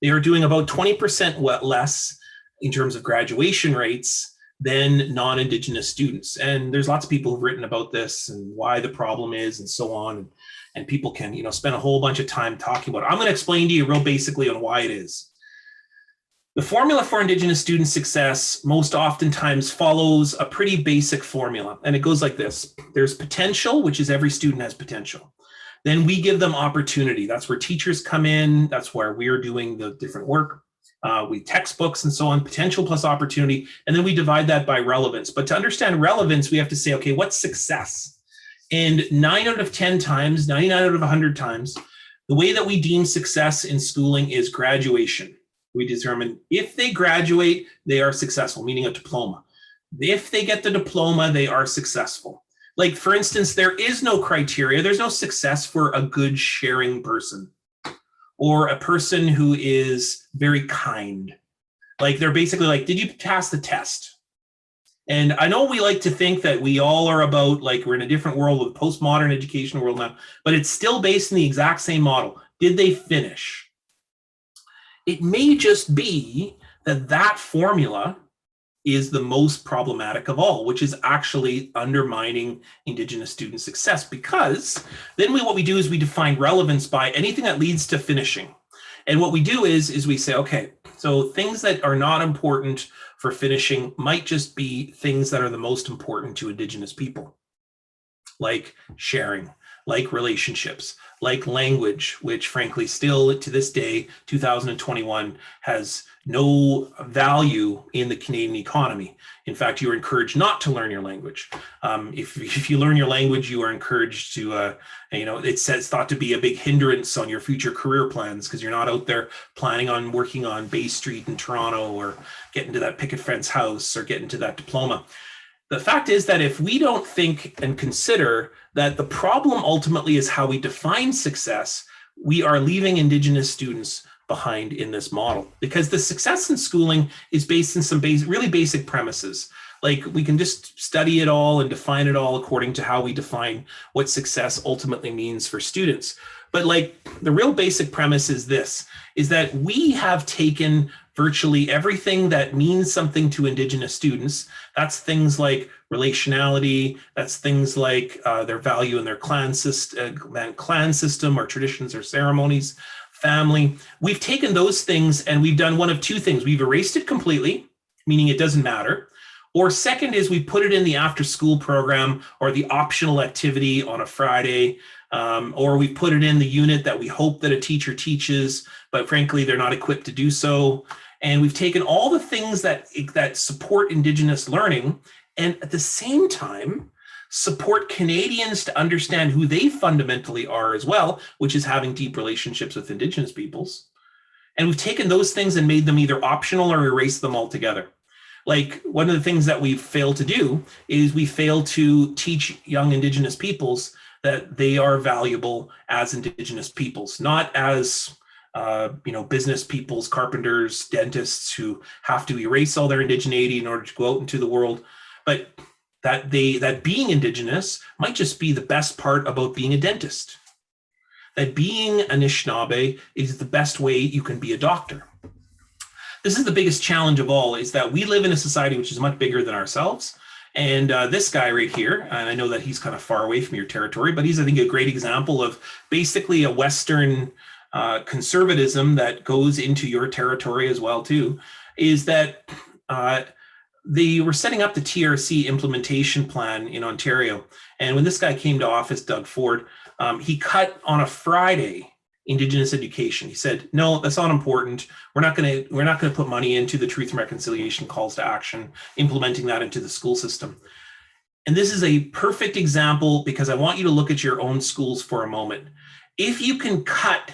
They are doing about 20% less in terms of graduation rates than non-Indigenous students. And there's lots of people who've written about this and why the problem is and so on. And people can, spend a whole bunch of time talking about it. I'm going to explain to you real basically on why it is. The formula for Indigenous student success most oftentimes follows a pretty basic formula. And it goes like this. There's potential, which is every student has potential. Then we give them opportunity. That's where teachers come in. That's where we're doing the different work. We textbooks and so on, potential plus opportunity. And then we divide that by relevance. But to understand relevance, we have to say, okay, what's success? And 9 out of 10 times, 99 out of 100 times, the way that we deem success in schooling is graduation. We determine if they graduate, they are successful, meaning a diploma. If they get the diploma, they are successful. Like, for instance, there is no criteria. There's no success for a good sharing person or a person who is very kind. Like, they're basically like, did you pass the test? And I know we like to think that we all are about, like, we're in a different world, with postmodern education world now, but it's still based in the exact same model. Did they finish? It may just be that formula is the most problematic of all, which is actually undermining Indigenous student success, because then what we do is we define relevance by anything that leads to finishing. And what we do is we say, okay, So things that are not important for finishing might just be things that are the most important to Indigenous people, like sharing, like relationships, like language, which frankly still to this day, 2021, has no value in the Canadian economy. In fact, you are encouraged not to learn your language. If you learn your language, you are encouraged to, it's thought to be a big hindrance on your future career plans because you're not out there planning on working on Bay Street in Toronto or getting to that picket fence house or getting to that diploma. The fact is that if we don't think and consider that the problem ultimately is how we define success, we are leaving Indigenous students behind in this model, because the success in schooling is based in some really basic premises. Like, we can just study it all and define it all according to how we define what success ultimately means for students. But like, the real basic premise is this, is that we have taken virtually everything that means something to Indigenous students. That's things like relationality, that's things like their value in their clan system or traditions or ceremonies, family. We've taken those things and we've done one of two things. We've erased it completely, meaning it doesn't matter. Or second is we put it in the after school program or the optional activity on a Friday, or we put it in the unit that we hope that a teacher teaches, but frankly, they're not equipped to do so. And we've taken all the things that support Indigenous learning and at the same time support Canadians to understand who they fundamentally are as well, which is having deep relationships with Indigenous peoples. And we've taken those things and made them either optional or erased them altogether. Like, one of the things that we've failed to do is we fail to teach young Indigenous peoples that they are valuable as Indigenous peoples, not as business peoples, carpenters, dentists who have to erase all their indigeneity in order to go out into the world, but that being Indigenous might just be the best part about being a dentist. That being Anishinaabe is the best way you can be a doctor. This is the biggest challenge of all, is that we live in a society which is much bigger than ourselves. And this guy right here, and I know that he's kind of far away from your territory, but he's, I think, a great example of basically a Western conservatism that goes into your territory as well too, is that they were setting up the TRC implementation plan in Ontario. And when this guy came to office, Doug Ford, he cut on a Friday Indigenous education. He said, no, that's not important. We're not going to put money into the Truth and Reconciliation calls to action, implementing that into the school system. And this is a perfect example, because I want you to look at your own schools for a moment. If you can cut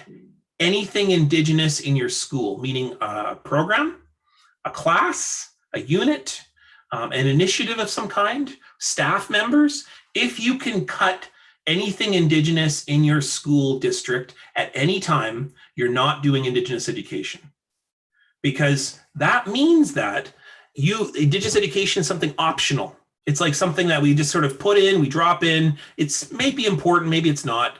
anything Indigenous in your school, meaning a program, a class, a unit, an initiative of some kind, staff members, if you can cut anything Indigenous in your school district at any time, you're not doing Indigenous education. Because that means that Indigenous education is something optional. It's like something that we just sort of put in, we drop in. It's maybe important, maybe it's not.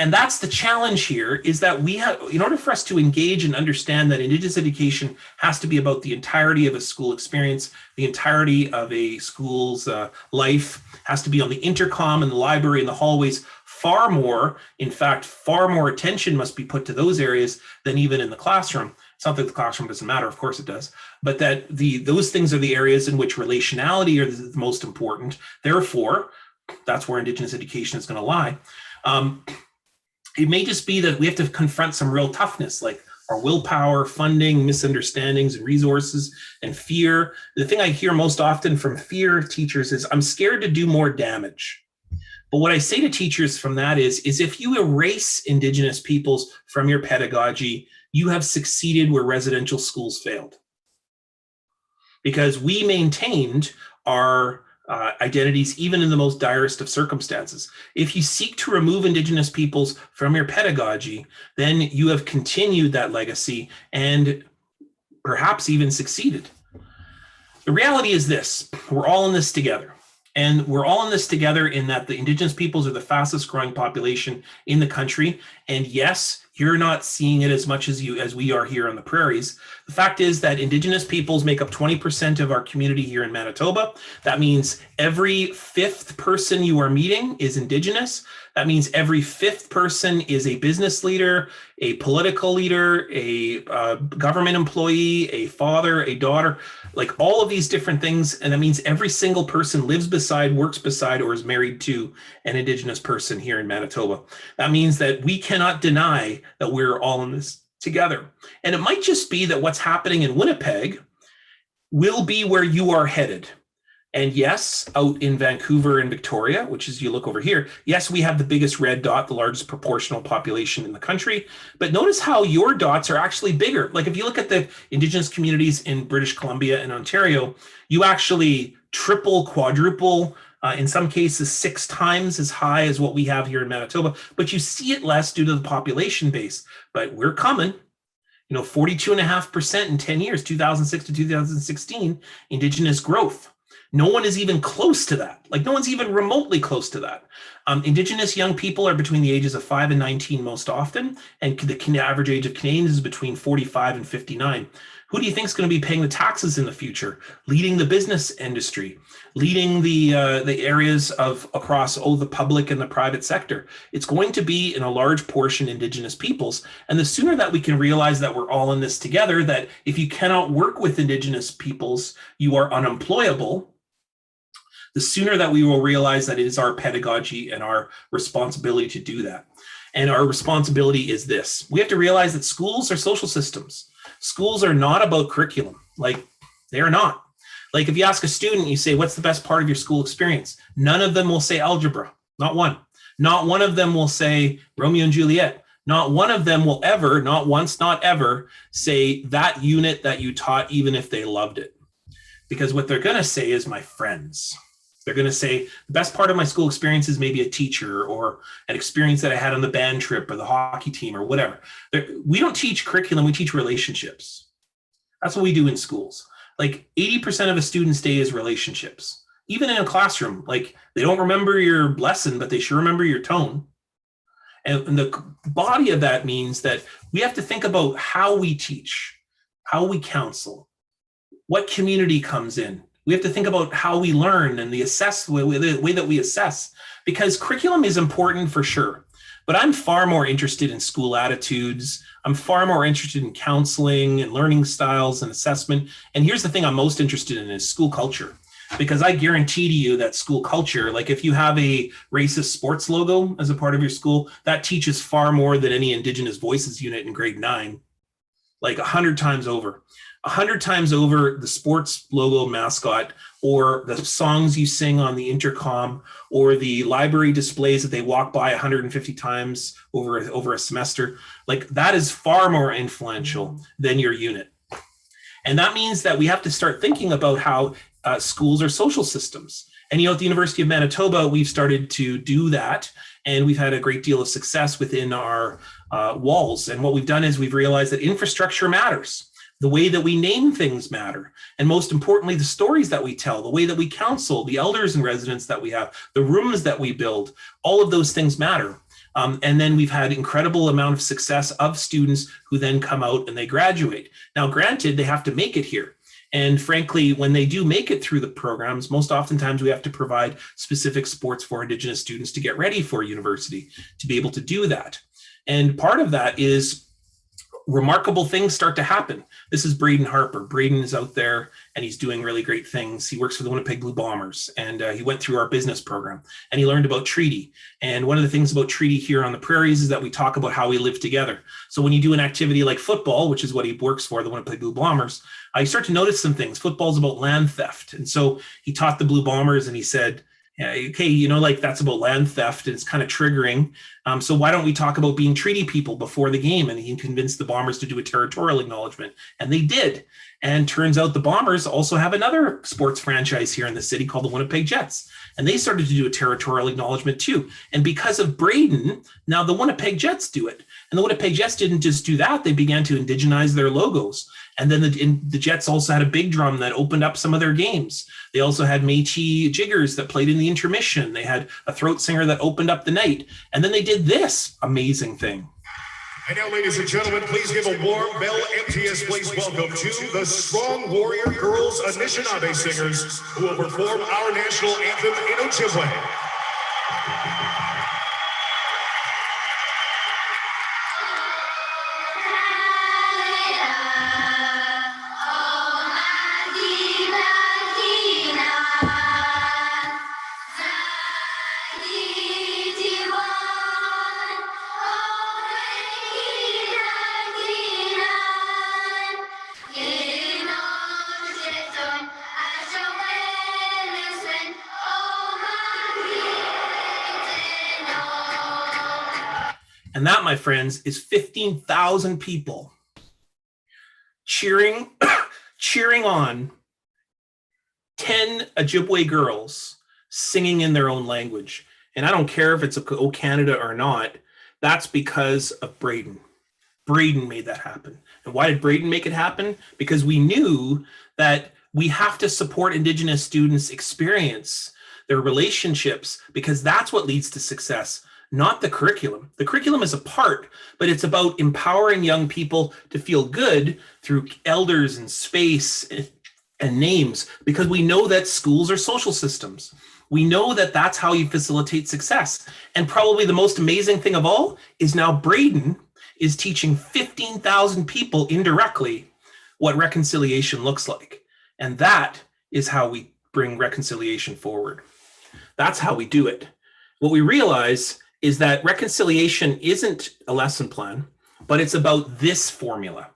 And that's the challenge here, is that we have, in order for us to engage and understand that Indigenous education has to be about the entirety of a school experience, the entirety of a school's life, has to be on the intercom and the library and the hallways, far more attention must be put to those areas than even in the classroom. It's not that the classroom doesn't matter, of course it does, but that those things are the areas in which relationality are the most important. Therefore, that's where Indigenous education is going to lie. It may just be that we have to confront some real toughness, like our willpower, funding, misunderstandings, and resources, and fear. The thing I hear most often from fear teachers is, I'm scared to do more damage. But what I say to teachers from that is if you erase Indigenous peoples from your pedagogy, you have succeeded where residential schools failed. Because we maintained our identities even in the most direst of circumstances. If you seek to remove Indigenous peoples from your pedagogy, then you have continued that legacy and perhaps even succeeded. The reality is this: we're all in this together. And we're all in this together in that the Indigenous peoples are the fastest growing population in the country. And yes, you're not seeing it as much as we are here on the prairies. The fact is that Indigenous peoples make up 20% of our community here in Manitoba. That means every fifth person you are meeting is Indigenous. That means every fifth person is a business leader, a political leader, a government employee, a father, a daughter, like all of these different things. And that means every single person lives beside, works beside, or is married to an Indigenous person here in Manitoba. That means that we cannot deny that we're all in this together. And it might just be that what's happening in Winnipeg will be where you are headed. And yes, out in Vancouver and Victoria, which is you look over here, yes, we have the biggest red dot, the largest proportional population in the country. But notice how your dots are actually bigger. Like if you look at the Indigenous communities in British Columbia and Ontario, you actually triple, quadruple, in some cases 6 times as high as what we have here in Manitoba, but you see it less due to the population base. But we're coming, 42.5% in 10 years, 2006 to 2016, Indigenous growth. No one is even close to that. Like no one's even remotely close to that. Indigenous young people are between the ages of 5 and 19 most often, and the average age of Canadians is between 45 and 59. Who do you think is going to be paying the taxes in the future, leading the business industry, leading the areas of across the public and the private sector? It's going to be in a large portion Indigenous peoples. And the sooner that we can realize that we're all in this together, that if you cannot work with Indigenous peoples, you are unemployable, the sooner that we will realize that it is our pedagogy and our responsibility to do that. And our responsibility is this. We have to realize that schools are social systems. Schools are not about curriculum. Like they are not. Like if you ask a student, you say, what's the best part of your school experience? None of them will say algebra. Not one. Not one of them will say Romeo and Juliet. Not one of them will ever, not once, not ever, say that unit that you taught, even if they loved it. Because what they're going to say is my friends. They're going to say the best part of my school experience is maybe a teacher or an experience that I had on the band trip or the hockey team or whatever. We don't teach curriculum, we teach relationships. That's what we do in schools. Like 80% of a student's day is relationships. Even in a classroom, like they don't remember your lesson, but they sure remember your tone. And the body of that means that we have to think about how we teach, how we counsel, what community comes in. We have to think about how we learn and the way that we assess, because curriculum is important for sure. But I'm far more interested in school attitudes. I'm far more interested in counseling and learning styles and assessment. And here's the thing I'm most interested in is school culture. Because I guarantee to you that school culture, like if you have a racist sports logo as a part of your school, that teaches far more than any Indigenous Voices unit in grade 9, like 100 times over. 100 times over the sports logo mascot, or the songs you sing on the intercom, or the library displays that they walk by 150 times over a semester. Like that is far more influential than your unit. And that means that we have to start thinking about how schools are social systems. And at the University of Manitoba, we've started to do that. And we've had a great deal of success within our walls. And what we've done is we've realized that infrastructure matters. The way that we name things matter. And most importantly, the stories that we tell, the way that we counsel, the elders and residents that we have, the rooms that we build, all of those things matter. And then we've had incredible amount of success of students who then come out and they graduate. Now, granted, they have to make it here. And frankly, when they do make it through the programs, most oftentimes we have to provide specific sports for Indigenous students to get ready for university, to be able to do that. And part of that is remarkable things start to happen. This is Braden Harper. Braden is out there and he's doing really great things. He works for the Winnipeg Blue Bombers, and he went through our business program and he learned about treaty. And one of the things about treaty here on the prairies is that we talk about how we live together. So when you do an activity like football, which is what he works for, the Winnipeg Blue Bombers, you start to notice some things. Football is about land theft. And so he taught the Blue Bombers and he said, okay, like that's about land theft and it's kind of triggering. So why don't we talk about being treaty people before the game? And he convinced the Bombers to do a territorial acknowledgement, and they did. And turns out the Bombers also have another sports franchise here in the city called the Winnipeg Jets. And they started to do a territorial acknowledgement too. And because of Braden, now the Winnipeg Jets do it. And the Winnipeg Jets didn't just do that, they began to indigenize their logos. And then the Jets also had a big drum that opened up some of their games. They also had Métis jiggers that played in the intermission. They had a throat singer that opened up the night. And then they did this amazing thing. And now, ladies and gentlemen, please give a warm Bell MTS Place welcome to the Strong Warrior Girls Anishinaabe singers who will perform our national anthem in Ojibwe. And that, my friends, is 15,000 people cheering on 10 Ojibwe girls singing in their own language. And I don't care if it's O Canada or not, that's because of Braden. Braden made that happen. And why did Braden make it happen? Because we knew that we have to support Indigenous students' experience, their relationships, because that's what leads to success. Not the curriculum. The curriculum is a part, but it's about empowering young people to feel good through elders and space and names, because we know that schools are social systems. We know that that's how you facilitate success. And probably the most amazing thing of all is now Braden is teaching 15,000 people indirectly what reconciliation looks like. And that is how we bring reconciliation forward. That's how we do it. What we realize is that reconciliation isn't a lesson plan, but it's about this formula.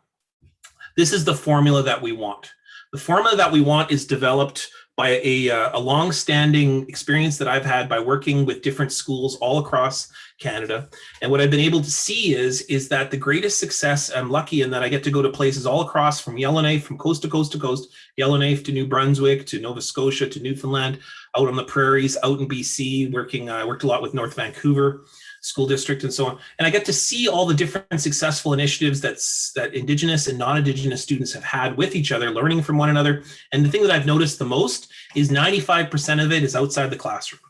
This is the formula that we want. The formula that we want is developed by a long-standing experience that I've had by working with different schools all across Canada. And what I've been able to see is that the greatest success, I'm lucky in that I get to go to places all across from Yellowknife, from coast to coast to coast, Yellowknife to New Brunswick, to Nova Scotia, to Newfoundland, out on the prairies, out in BC, I worked a lot with North Vancouver School District and so on. And I get to see all the different successful initiatives that Indigenous and non-Indigenous students have had with each other, learning from one another. And the thing that I've noticed the most is 95% of it is outside the classroom.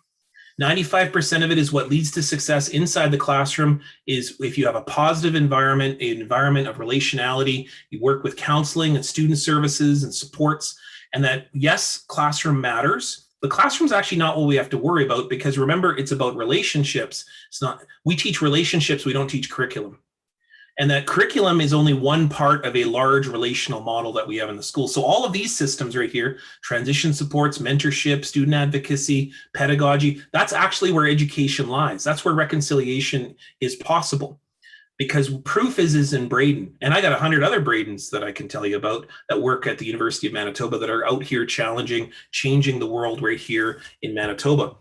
95% of it is what leads to success inside the classroom is if you have a positive environment, an environment of relationality, you work with counseling and student services and supports, and that yes, classroom matters. The classroom's actually not what we have to worry about, because remember, it's about relationships. We teach relationships, we don't teach curriculum. And that curriculum is only one part of a large relational model that we have in the school. So all of these systems right here, transition supports, mentorship, student advocacy, pedagogy, that's actually where education lies. That's where reconciliation is possible. Because proof is in Braden. And I got 100 other Bradens that I can tell you about that work at the University of Manitoba that are out here changing the world right here in Manitoba.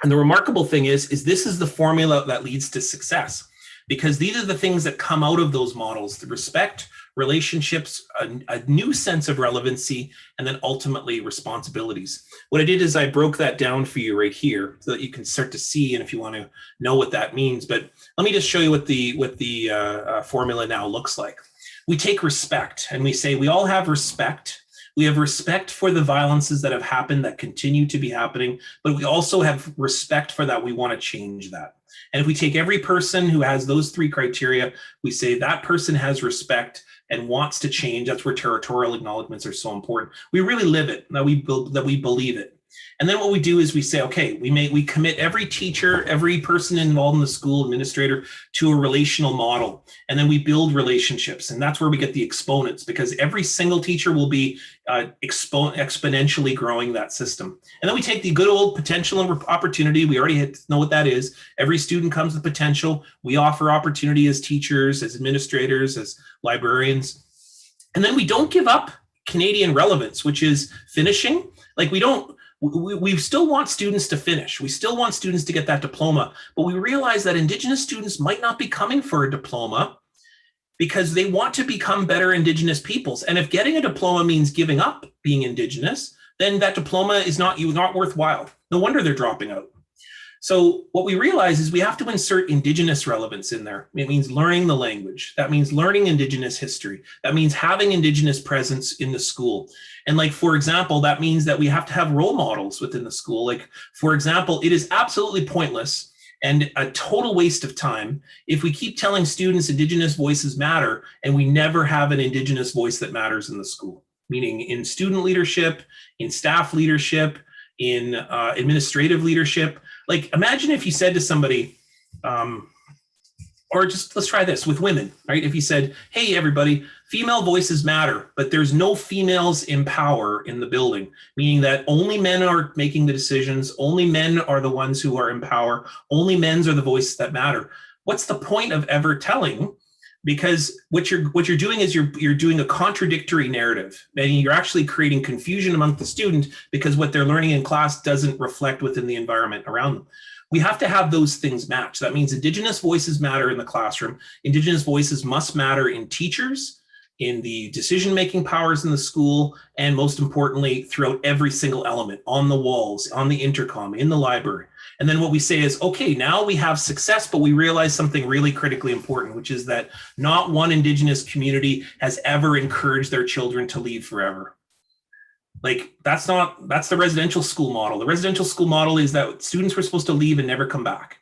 And the remarkable thing is this is the formula that leads to success, because these are the things that come out of those models: the respect, relationships, a new sense of relevancy, and then ultimately responsibilities. What I did is I broke that down for you right here so that you can start to see, and if you want to know what that means. But let me just show you what the formula now looks like. We take respect and we say we all have respect. We have respect for the violences that have happened, that continue to be happening, but we also have respect for that. We want to change that. And if we take every person who has those three criteria, we say that person has respect and wants to change. That's where territorial acknowledgements are so important. We really live it, that we believe it. And then what we do is we say, okay, we commit every teacher, every person involved in the school, administrator, to a relational model. And then we build relationships. And that's where we get the exponents, because every single teacher will be exponentially growing that system. And then we take the good old potential and opportunity. We already know what that is. Every student comes with potential. We offer opportunity as teachers, as administrators, as librarians. And then we don't give up Canadian relevance, which is finishing. Like we still want students to finish. We still want students to get that diploma, but we realize that Indigenous students might not be coming for a diploma because they want to become better Indigenous peoples. And if getting a diploma means giving up being Indigenous, then that diploma is not worthwhile. No wonder they're dropping out. So what we realize is we have to insert Indigenous relevance in there. It means learning the language. That means learning Indigenous history. That means having Indigenous presence in the school. And like, for example, that means that we have to have role models within the school. Like, for example, it is absolutely pointless and a total waste of time if we keep telling students Indigenous voices matter and we never have an Indigenous voice that matters in the school, meaning in student leadership, in staff leadership, in administrative leadership. Like, imagine if you said to somebody, or just let's try this with women, right? If you said, hey, everybody, female voices matter, but there's no females in power in the building, meaning that only men are making the decisions, only men are the ones who are in power, only men's are the voices that matter. What's the point of ever telling? Because what you're doing is you're doing a contradictory narrative, meaning you're actually creating confusion among the student because what they're learning in class doesn't reflect within the environment around them. We have to have those things match. That means Indigenous voices matter in the classroom. Indigenous voices must matter in teachers, in the decision-making powers in the school, and most importantly, throughout every single element, on the walls, on the intercom, in the library. And then what we say is, okay, now we have success, but we realize something really critically important, which is that not one Indigenous community has ever encouraged their children to leave forever. Like, that's the residential school model. The residential school model is that students were supposed to leave and never come back.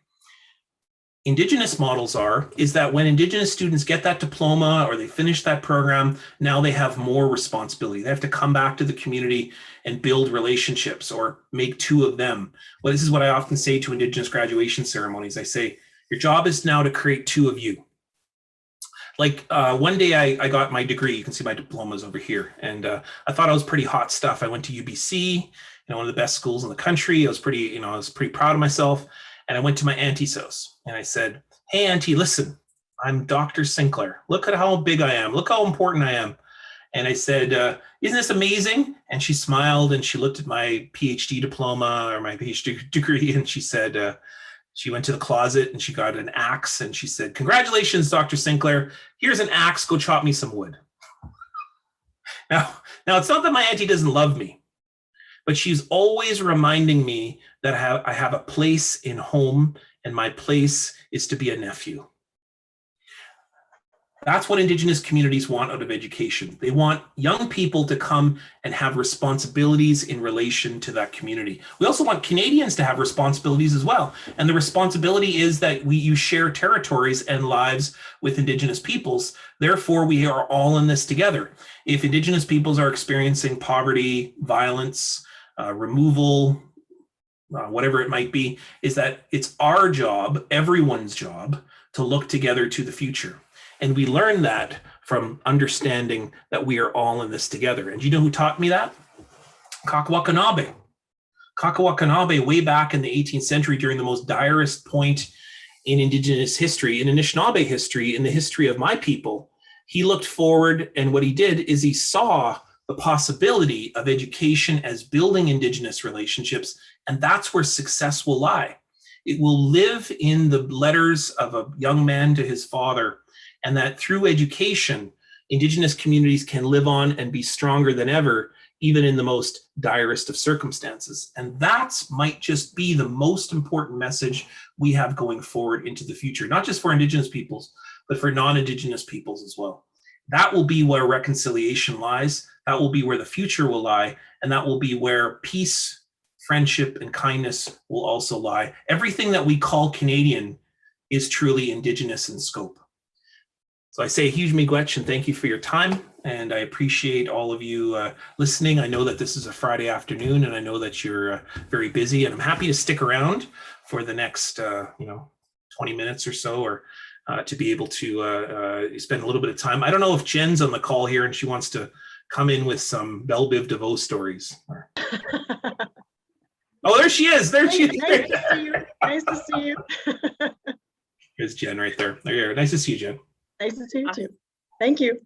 Indigenous models is that when Indigenous students get that diploma or they finish that program, now they have more responsibility. They have to come back to the community and build relationships or make two of them. Well, this is what I often say to Indigenous graduation ceremonies. I say, your job is now to create two of you. Like one day I got my degree. You can see my diplomas over here. And I thought I was pretty hot stuff. I went to UBC, one of the best schools in the country. I was pretty proud of myself. And I went to my auntie's house and I said, hey, auntie, listen, I'm Dr. Sinclair. Look at how big I am. Look how important I am. And I said, isn't this amazing? And she smiled and she looked at my PhD diploma or my PhD degree. And she said, she went to the closet and she got an axe and she said, congratulations, Dr. Sinclair. Here's an axe. Go chop me some wood. Now it's not that my auntie doesn't love me, but she's always reminding me that I have a place in home and my place is to be a nephew. That's what Indigenous communities want out of education. They want young people to come and have responsibilities in relation to that community. We also want Canadians to have responsibilities as well. And the responsibility is that you share territories and lives with Indigenous peoples. Therefore, we are all in this together. If Indigenous peoples are experiencing poverty, violence, removal, whatever it might be, is that it's our job, everyone's job, to look together to the future. And we learn that from understanding that we are all in this together. And you know who taught me that? Kakawakanabe. Kakawakanabe, way back in the 18th century, during the most direst point in Indigenous history, in Anishinaabe history, in the history of my people, he looked forward, and what he did is he saw the possibility of education as building Indigenous relationships, and that's where success will lie. It will live in the letters of a young man to his father, and that through education, Indigenous communities can live on and be stronger than ever, even in the most direst of circumstances. And that might just be the most important message we have going forward into the future, not just for Indigenous peoples, but for non-Indigenous peoples as well. That will be where reconciliation lies. That will be where the future will lie. And that will be where peace, friendship, and kindness will also lie. Everything that we call Canadian is truly Indigenous in scope. So I say a huge miigwech and thank you for your time. And I appreciate all of you listening. I know that this is a Friday afternoon and I know that you're very busy, and I'm happy to stick around for the next 20 minutes or so, or to be able to spend a little bit of time. I don't know if Jen's on the call here and she wants to come in with some Belle Biv DeVoe stories. Oh, there she is. There she is. Nice to see you. Nice to see you. There's Jen right there. There you are. Nice to see you, Jen. Nice to see you too. Thank you.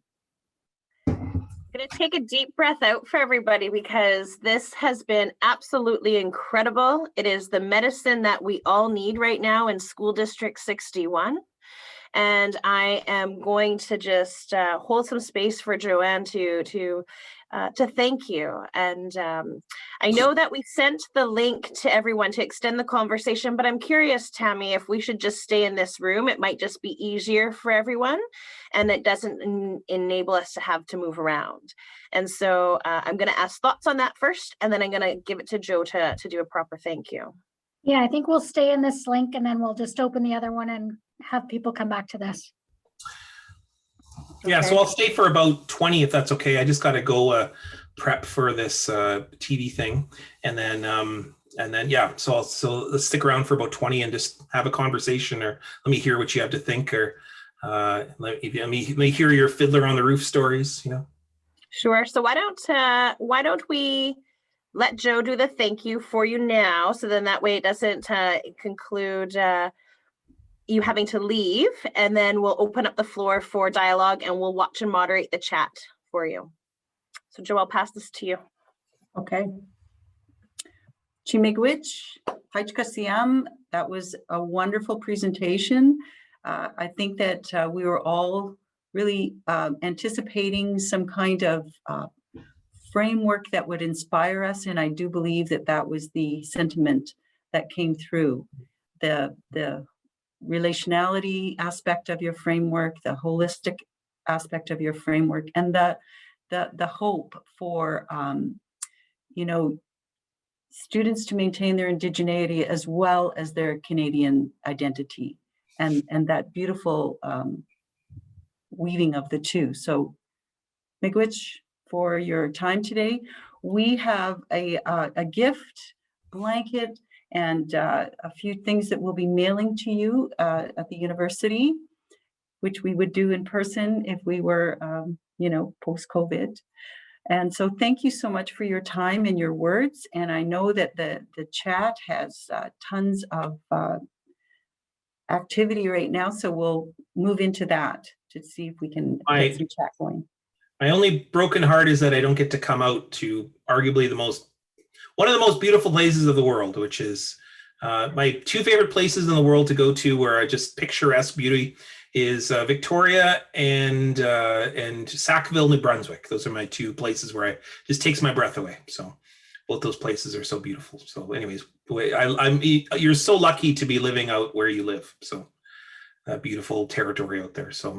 I'm going to take a deep breath out for everybody because this has been absolutely incredible. It is the medicine that we all need right now in School District 61. And I am going to just hold some space for Joanne to thank you. And I know that we sent the link to everyone to extend the conversation, but I'm curious, Tammy, if we should just stay in this room. It might just be easier for everyone, and it doesn't enable us to have to move around. And so I'm going to ask thoughts on that first, and then I'm going to give it to Joe to do a proper thank you. Yeah, I think we'll stay in this link and then we'll just open the other one and have people come back to this. Yeah, Okay. so I'll stay for about 20 if that's okay. I just got to go prep for this TV thing, and then yeah. So let's stick around for about 20 and just have a conversation, or let me hear what you have to think, or let me hear your Fiddler on the Roof stories. Sure. So why don't we let Joe do the thank you for you now, so then that way it doesn't conclude you having to leave, and then we'll open up the floor for dialogue and we'll watch and moderate the chat for you. So Joe, I'll pass this to you. Okay. Chimigwich, Hajkasiam, that was a wonderful presentation. I think that we were all really anticipating some kind of framework that would inspire us, and I do believe that that was the sentiment that came through. The relationality aspect of your framework, the holistic aspect of your framework, and the hope for students to maintain their indigeneity as well as their Canadian identity, and that beautiful weaving of the two. So Miigwech, for your time today. We have a gift blanket and a few things that we'll be mailing to you at the university, which we would do in person if we were, post-COVID. And so thank you so much for your time and your words. And I know that the chat has tons of activity right now, so we'll move into that to see if we can get some chat going. My only broken heart is that I don't get to come out to arguably one of the most beautiful places of the world, which is my two favorite places in the world to go to where I just picturesque beauty is Victoria and Sackville, New Brunswick. Those are my two places where it just takes my breath away. So both those places are so beautiful. So anyways, you're so lucky to be living out where you live. So beautiful territory out there. So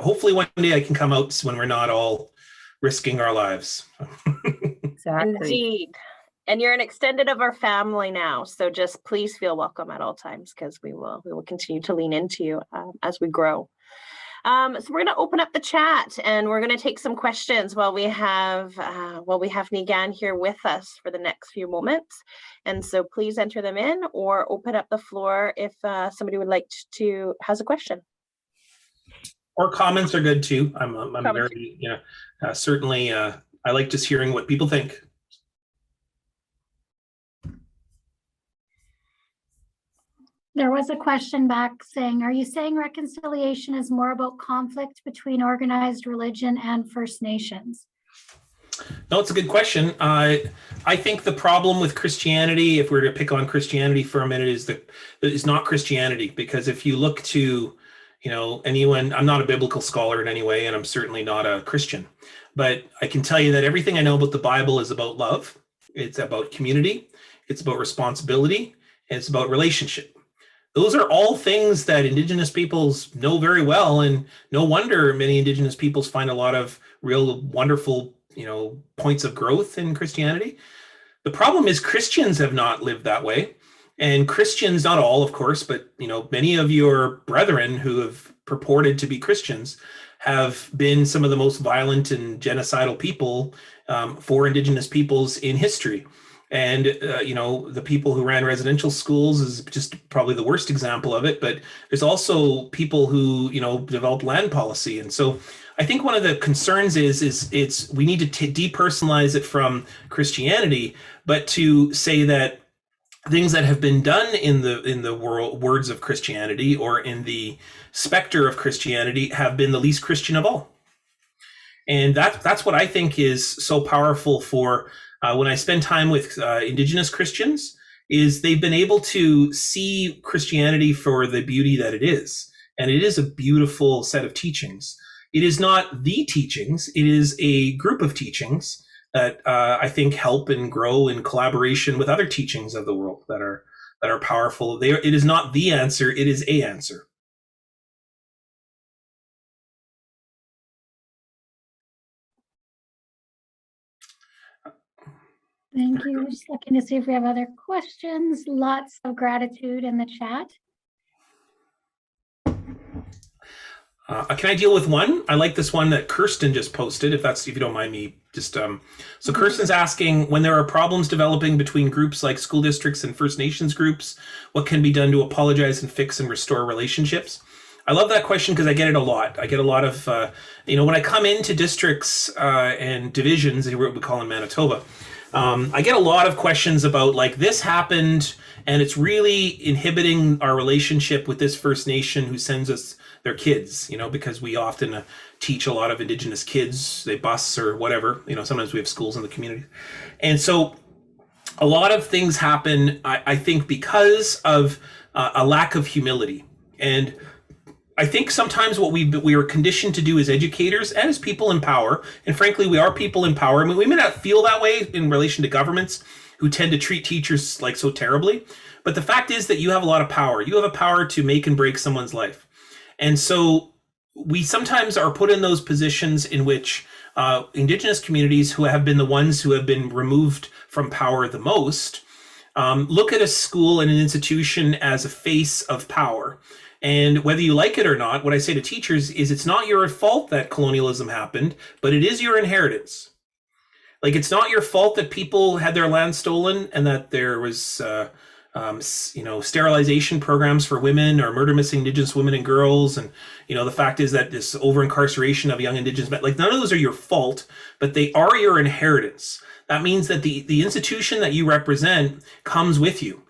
hopefully one day I can come out when we're not all risking our lives. Exactly. Indeed. And you're an extended of our family now. So just please feel welcome at all times, because we will continue to lean into you as we grow. So we're going to open up the chat and we're going to take some questions while we have Niigaan here with us for the next few moments. And so please enter them in or open up the floor if somebody would like to has a question. Or comments are good too. I'm very, certainly I like just hearing what people think. There was a question back saying, are you saying reconciliation is more about conflict between organized religion and First Nations? No, it's a good question. I think the problem with Christianity, if we're to pick on Christianity for a minute, is not Christianity. Because if you look to, anyone, I'm not a biblical scholar in any way, and I'm certainly not a Christian, but I can tell you that everything I know about the Bible is about love. It's about community. It's about responsibility. And it's about relationship. Those are all things that Indigenous peoples know very well, and no wonder many Indigenous peoples find a lot of real wonderful, points of growth in Christianity. The problem is Christians have not lived that way, and Christians, not all, of course, but many of your brethren who have purported to be Christians have been some of the most violent and genocidal people for Indigenous peoples in history. And, the people who ran residential schools is just probably the worst example of it. But there's also people who, developed land policy. And so I think one of the concerns is we need to depersonalize it from Christianity, but to say that things that have been done in the words of Christianity or in the specter of Christianity have been the least Christian of all. And that's what I think is so powerful for when I spend time with Indigenous Christians, is they've been able to see Christianity for the beauty that it is. And it is a beautiful set of teachings. It is not the teachings. It is a group of teachings that I think help and grow in collaboration with other teachings of the world that are powerful. It is not the answer. It is a answer. Thank you. Just looking to see if we have other questions. Lots of gratitude in the chat. Can I deal with one? I like this one that Kirsten just posted, if you don't mind me just, so Kirsten's asking, when there are problems developing between groups like school districts and First Nations groups, what can be done to apologize and fix and restore relationships? I love that question because I get it a lot. I get a lot of, when I come into districts and divisions, what we call in Manitoba, I get a lot of questions about like, this happened and it's really inhibiting our relationship with this First Nation who sends us their kids, because we often teach a lot of Indigenous kids, they bus or whatever, sometimes we have schools in the community. And so a lot of things happen, I think, because of a lack of humility. And I think sometimes what we are conditioned to do as educators and as people in power, and frankly, we are people in power. I mean, we may not feel that way in relation to governments who tend to treat teachers like so terribly, but the fact is that you have a lot of power. You have a power to make and break someone's life. And so we sometimes are put in those positions in which Indigenous communities who have been the ones who have been removed from power the most look at a school and an institution as a face of power. And whether you like it or not, what I say to teachers is it's not your fault that colonialism happened, but it is your inheritance. Like, it's not your fault that people had their land stolen and that there was sterilization programs for women or murder missing Indigenous women and girls. And, the fact is that this over incarceration of young Indigenous men, like, none of those are your fault, but they are your inheritance. That means that the institution that you represent comes with you.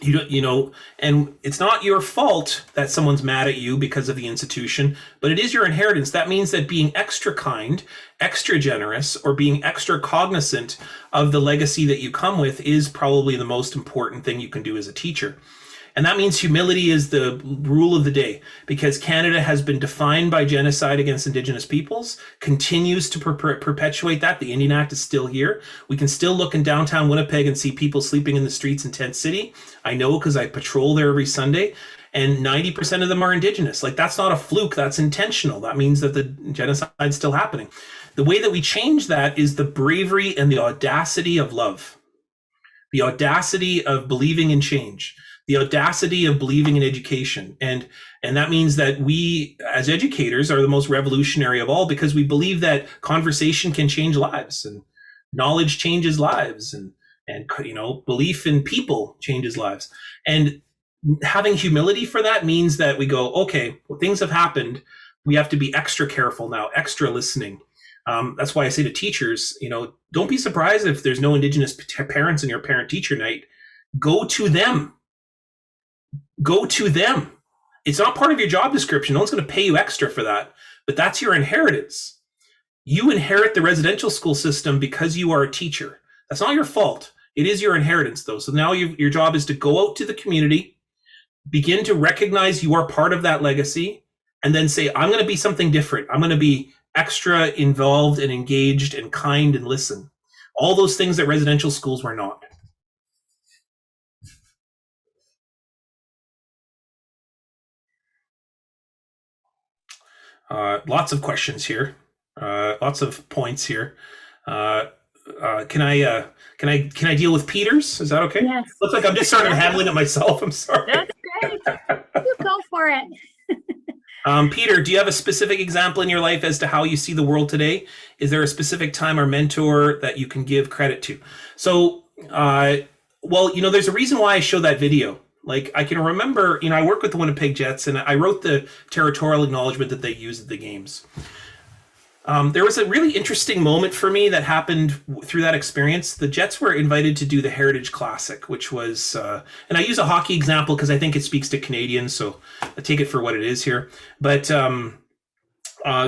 And it's not your fault that someone's mad at you because of the institution, but it is your inheritance. That means that being extra kind, extra generous, or being extra cognizant of the legacy that you come with is probably the most important thing you can do as a teacher. And that means humility is the rule of the day, because Canada has been defined by genocide against Indigenous peoples, continues to perpetuate that. The Indian Act is still here. We can still look in downtown Winnipeg and see people sleeping in the streets in Tent City. I know because I patrol there every Sunday, and 90% of them are Indigenous. Like, that's not a fluke, that's intentional. That means that the genocide is still happening. The way that we change that is the bravery and the audacity of love, the audacity of believing in change, the audacity of believing in education. And that means that we as educators are the most revolutionary of all, because we believe that conversation can change lives and knowledge changes lives, and belief in people changes lives. And having humility for that means that we go, okay, well, things have happened. We have to be extra careful now, extra listening. That's why I say to teachers, don't be surprised if there's no Indigenous parents in your parent-teacher night. Go to them. Go to them. It's not part of your job description. No one's going to pay you extra for that, but that's your inheritance. You inherit the residential school system because you are a teacher. That's not your fault. It is your inheritance, though. So now your job is to go out to the community, begin to recognize you are part of that legacy, and then say, I'm going to be something different. I'm going to be extra involved and engaged and kind and listen. All those things that residential schools were not. Lots of questions here, lots of points here. Can I deal with Peter's? Is that okay? Yes. Looks like I'm just sort of handling it myself. I'm sorry. That's great. You go for it. Peter, do you have a specific example in your life as to how you see the world today? Is there a specific time or mentor that you can give credit to? So, there's a reason why I show that video. Like, I can remember, I work with the Winnipeg Jets, and I wrote the territorial acknowledgement that they use at the games. There was a really interesting moment for me that happened through that experience. The Jets were invited to do the Heritage Classic, which was, and I use a hockey example because I think it speaks to Canadians, so I take it for what it is here. But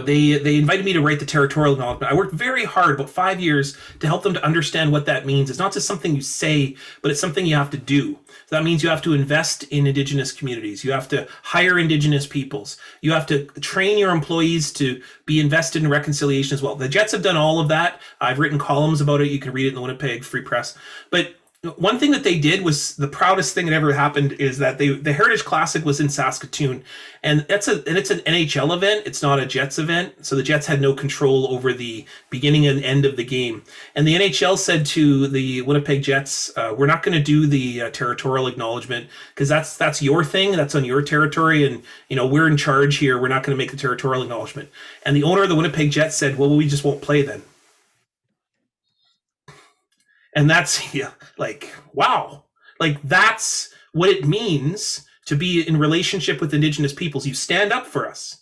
they invited me to write the territorial acknowledgement. I worked very hard, about 5 years, to help them to understand what that means. It's not just something you say, but it's something you have to do. So that means you have to invest in Indigenous communities. You have to hire Indigenous peoples. You have to train your employees to be invested in reconciliation as well. The Jets have done all of that. I've written columns about it. You can read it in the Winnipeg Free Press. But one thing that they did was the proudest thing that ever happened is that the Heritage Classic was in Saskatoon, and it's an NHL event. It's not a Jets event, so the Jets had no control over the beginning and end of the game. And the NHL said to the Winnipeg Jets, "We're not going to do the territorial acknowledgement because that's your thing. That's on your territory, and we're in charge here. We're not going to make the territorial acknowledgement." And the owner of the Winnipeg Jets said, "Well, we just won't play then." And that's wow. That's what it means to be in relationship with Indigenous peoples. You stand up for us.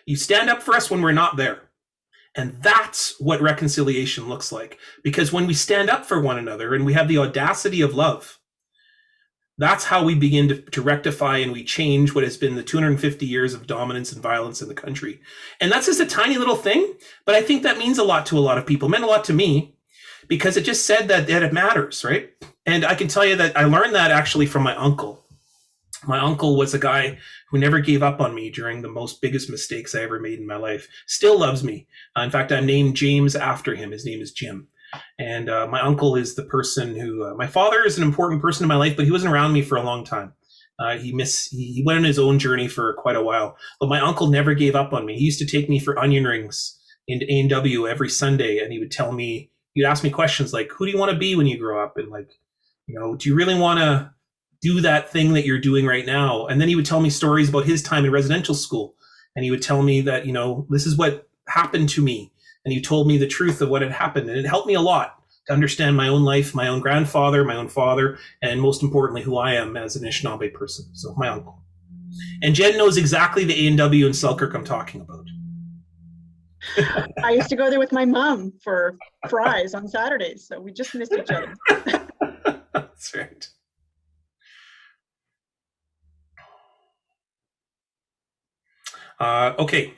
You stand up for us when we're not there. And that's what reconciliation looks like. Because when we stand up for one another and we have the audacity of love, that's how we begin to rectify and we change what has been the 250 years of dominance and violence in the country. And that's just a tiny little thing, but I think that means a lot to a lot of people. It meant a lot to me. Because it just said that it matters, right? And I can tell you that I learned that actually from my uncle. My uncle was a guy who never gave up on me during the biggest mistakes I ever made in my life. Still loves me. In fact, I'm named James after him. His name is Jim. And my uncle is the person who, my father is an important person in my life, but he wasn't around me for a long time. He went on his own journey for quite a while. But my uncle never gave up on me. He used to take me for onion rings into A&W every Sunday, and he would tell me, you'd ask me questions like, who do you want to be when you grow up? And do you really want to do that thing that you're doing right now? And then he would tell me stories about his time in residential school. And he would tell me that, this is what happened to me. And he told me the truth of what had happened. And it helped me a lot to understand my own life, my own grandfather, my own father, and most importantly, who I am as an Anishinaabe person. So my uncle. And Jen knows exactly the A&W in Selkirk I'm talking about. I used to go there with my mom for fries on Saturdays, so we just missed each other. That's right. Okay.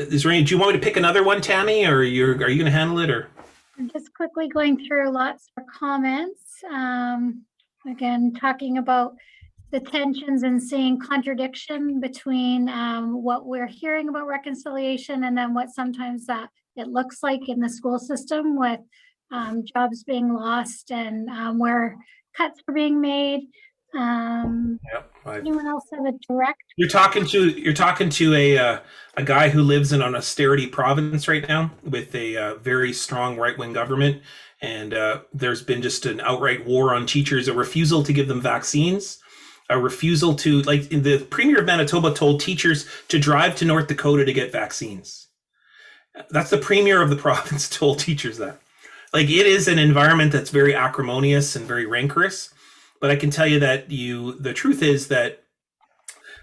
Is there any? Do you want me to pick another one, Tammy, or are you going to handle it, or? I'm just quickly going through lots of comments. Again, talking about the tensions and seeing contradiction between what we're hearing about reconciliation and then what sometimes that it looks like in the school system with jobs being lost and where cuts are being made. Anyone else have a direct? You're talking to a guy who lives in an austerity province right now with a very strong right-wing government, and there's been just an outright war on teachers, a refusal to give them vaccines. A refusal to, the Premier of Manitoba told teachers to drive to North Dakota to get vaccines. That's the Premier of the province told teachers that. It is an environment that's very acrimonious and very rancorous. But I can tell you that the truth is that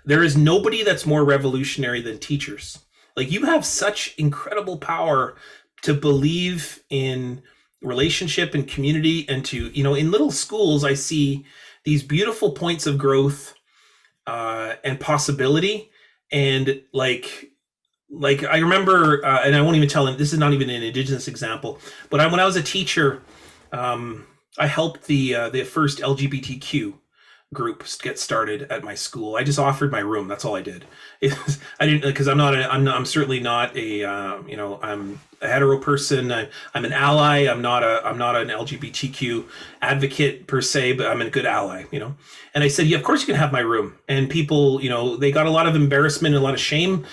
there is nobody that's more revolutionary than teachers. You have such incredible power to believe in relationship and community, and to, in little schools, I see these beautiful points of growth and possibility. And I remember, and I won't even tell them, this is not even an Indigenous example, but when I was a teacher, I helped the first LGBTQ group get started at my school. I just offered my room. That's all I did. I didn't, because I'm certainly not I'm a hetero person. I'm an ally. I'm not an LGBTQ advocate per se, but I'm a good ally, And I said, yeah, of course you can have my room. And people, they got a lot of embarrassment and a lot of shame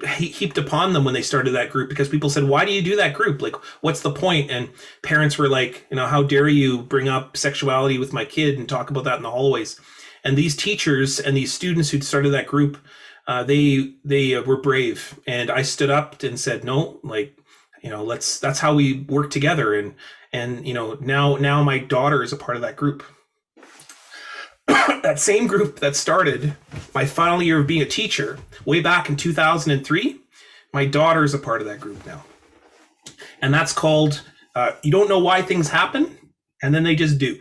heaped upon them when they started that group, because people said, why do you do that group? What's the point? And parents were like, how dare you bring up sexuality with my kid and talk about that in the hallways? And these teachers and these students who started that group, they were brave. And I stood up and said, no, that's how we work together. And now my daughter is a part of that group. That same group that started my final year of being a teacher way back in 2003, my daughter is a part of that group now. And that's called, you don't know why things happen, and then they just do.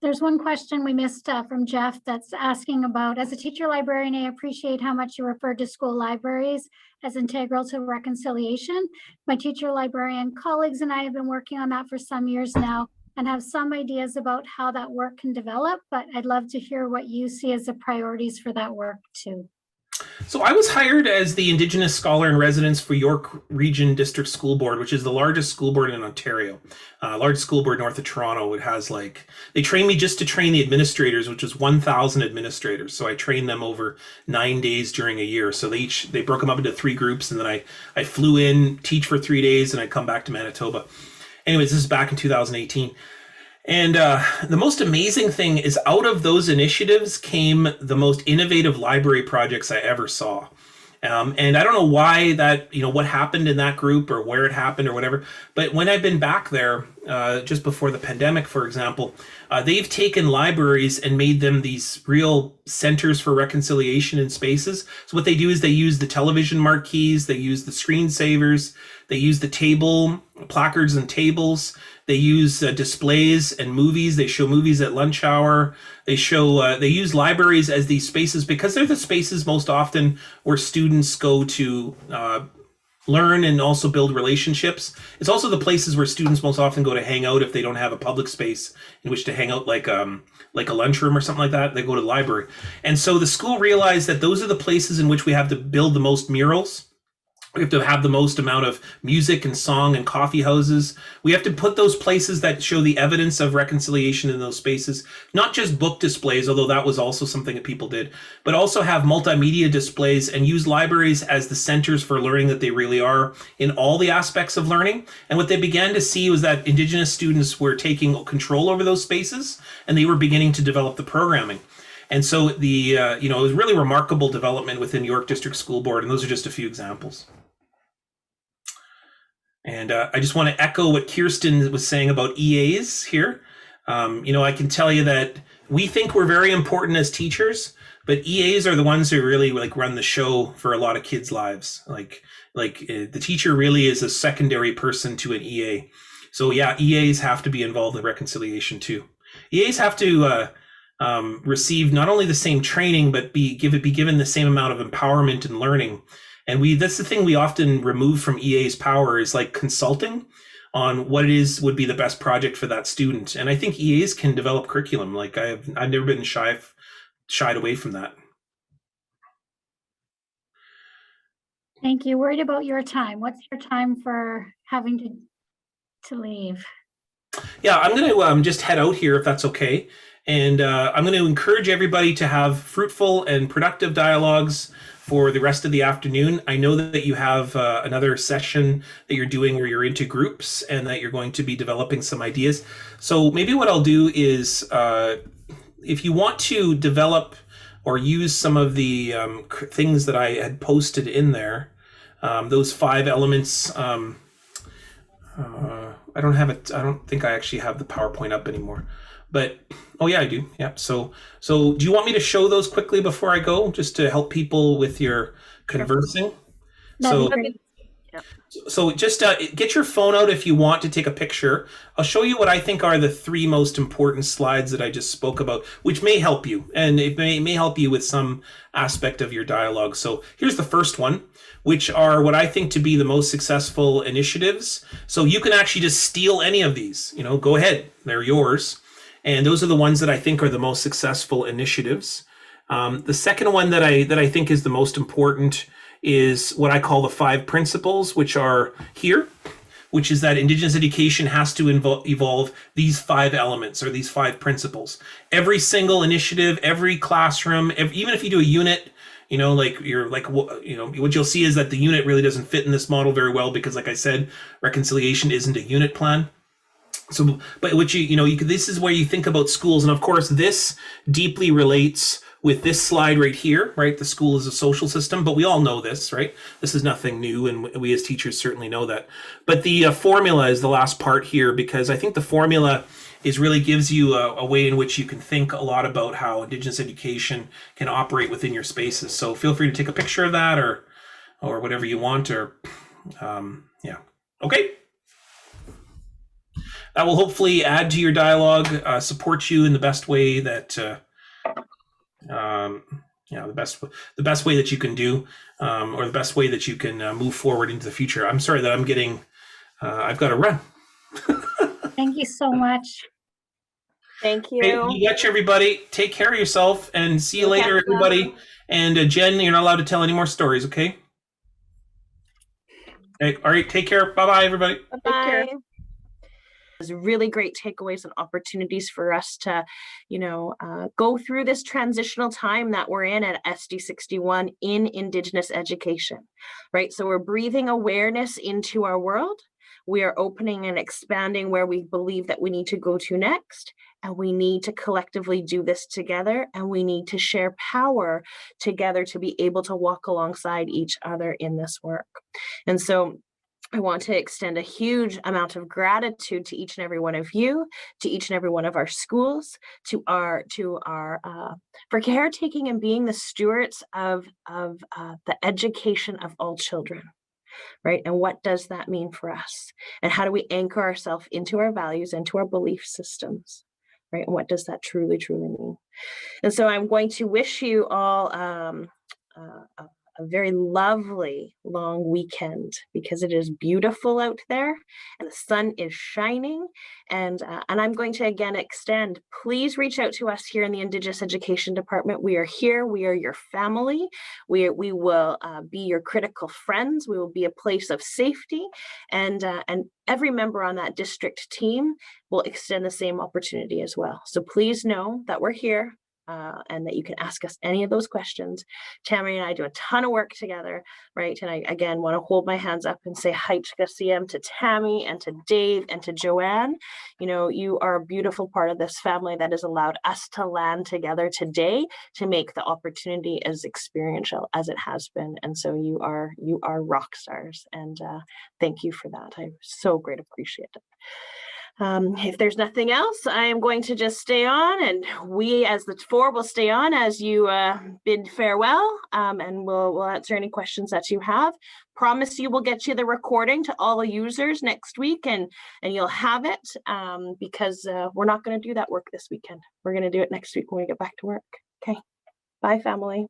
There's one question we missed from Jeff that's asking about, as a teacher librarian, I appreciate how much you referred to school libraries as integral to reconciliation. My teacher librarian colleagues and I have been working on that for some years now and have some ideas about how that work can develop, but I'd love to hear what you see as the priorities for that work too. So I was hired as the Indigenous Scholar in Residence for York Region District School Board, which is the largest school board in Ontario. Largest school board north of Toronto. It has they trained me just to train the administrators, which is 1,000 administrators. So I trained them over 9 days during a year. So they broke them up into 3 groups, and then I flew in, teach for 3 days, and I come back to Manitoba. Anyways, this is back in 2018. And the most amazing thing is out of those initiatives came the most innovative library projects I ever saw. And I don't know why that, what happened in that group or where it happened or whatever. But when I've been back there, just before the pandemic, for example, they've taken libraries and made them these real centers for reconciliation in spaces. So what they do is they use the television marquees, they use the screensavers, they use the placards and tables. They use displays and movies. They show movies at lunch hour. They use libraries as these spaces because they're the spaces most often where students go to learn and also build relationships. It's also the places where students most often go to hang out if they don't have a public space in which to hang out, like a lunchroom or something like that. They go to the library. And so the school realized that those are the places in which we have to build the most murals. We have to have the most amount of music and song and coffee houses. We have to put those places that show the evidence of reconciliation in those spaces, not just book displays, although that was also something that people did, but also have multimedia displays and use libraries as the centers for learning that they really are in all the aspects of learning. And what they began to see was that Indigenous students were taking control over those spaces, and they were beginning to develop the programming. And so it was really remarkable development within York District School Board, and those are just a few examples. And I just want to echo what Kirsten was saying about EAs here. I can tell you that we think we're very important as teachers, but EAs are the ones who really run the show for a lot of kids' lives. The teacher really is a secondary person to an EA. So yeah, EAs have to be involved in reconciliation too. EAs have to receive not only the same training, but be given the same amount of empowerment and learning. And that's the thing we often remove from EA's power is consulting on what it is would be the best project for that student. And I think EAs can develop curriculum. I've never been shied away from that. Thank you. Worried about your time. What's your time for having to leave? Yeah, I'm going to just head out here if that's okay. And I'm going to encourage everybody to have fruitful and productive dialogues for the rest of the afternoon. I know that you have another session that you're doing where you're into groups and that you're going to be developing some ideas. So maybe what I'll do is if you want to develop or use some of the things that I had posted in there, those 5 elements, I don't think I actually have the PowerPoint up anymore. But, oh yeah, I do. Yeah. So do you want me to show those quickly before I go, just to help people with your conversing? So just get your phone out if you want to take a picture. I'll show you what I think are the 3 most important slides that I just spoke about, which may help you, and it may help you with some aspect of your dialogue. So here's the first one, which are what I think to be the most successful initiatives. So you can actually just steal any of these, go ahead, they're yours. And those are the ones that I think are the most successful initiatives. The second one that I think is the most important is what I call the 5 principles, which are here, which is that Indigenous education has to evolve these 5 elements or these 5 principles. Every single initiative, every classroom, even if you do a unit, what you'll see is that the unit really doesn't fit in this model very well because, like I said, reconciliation isn't a unit plan. So, but what this is where you think about schools. And of course, this deeply relates with this slide right here, right? The school is a social system, but we all know this, right? This is nothing new. And we as teachers certainly know that. But the formula is the last part here, because I think the formula really gives you a way in which you can think a lot about how Indigenous education can operate within your spaces. So feel free to take a picture of that or whatever you want, yeah. Okay. That will hopefully add to your dialogue, support you in the best way that, the best way that you can do, or the best way that you can move forward into the future. I'm sorry that I've got to run. Thank you so much. Thank Hey, you. you got you, everybody. Take care of yourself and see you You later, betcha. everybody. And Jen, you're not allowed to tell any more stories, okay? Okay, all right, take care. Bye-bye, everybody. Take care. Bye. There's really great takeaways and opportunities for us to, go through this transitional time that we're in at SD61 in Indigenous education, right? So we're breathing awareness into our world. We are opening and expanding where we believe that we need to go to next. And we need to collectively do this together. And we need to share power together to be able to walk alongside each other in this work. And so I want to extend a huge amount of gratitude to each and every one of you, to each and every one of our schools, to our for caretaking and being the stewards of the education of all children, right? And what does that mean for us? And how do we anchor ourselves into our values, into our belief systems, right? And what does that truly, truly mean? And so I'm going to wish you all a very lovely long weekend, because it is beautiful out there and the sun is shining. And I'm going to again extend, please reach out to us here in the Indigenous Education Department. We are here. We are your family. We will be your critical friends. We will be a place of safety. And every member on that district team will extend the same opportunity as well. So please know that we're here. And that you can ask us any of those questions. Tammy and I do a ton of work together, right? And I, again, want to hold my hands up and say hi to Tammy and to Dave and to Joanne. You are a beautiful part of this family that has allowed us to land together today to make the opportunity as experiential as it has been. And so you are rock stars. And thank you for that. I so greatly appreciate it. If there's nothing else, I am going to just stay on, and we as the four will stay on as you bid farewell, and we'll answer any questions that you have. Promise you we'll get you the recording to all the users next week, and you'll have it, because we're not going to do that work this weekend. We're going to do it next week when we get back to work. Okay. Bye, family.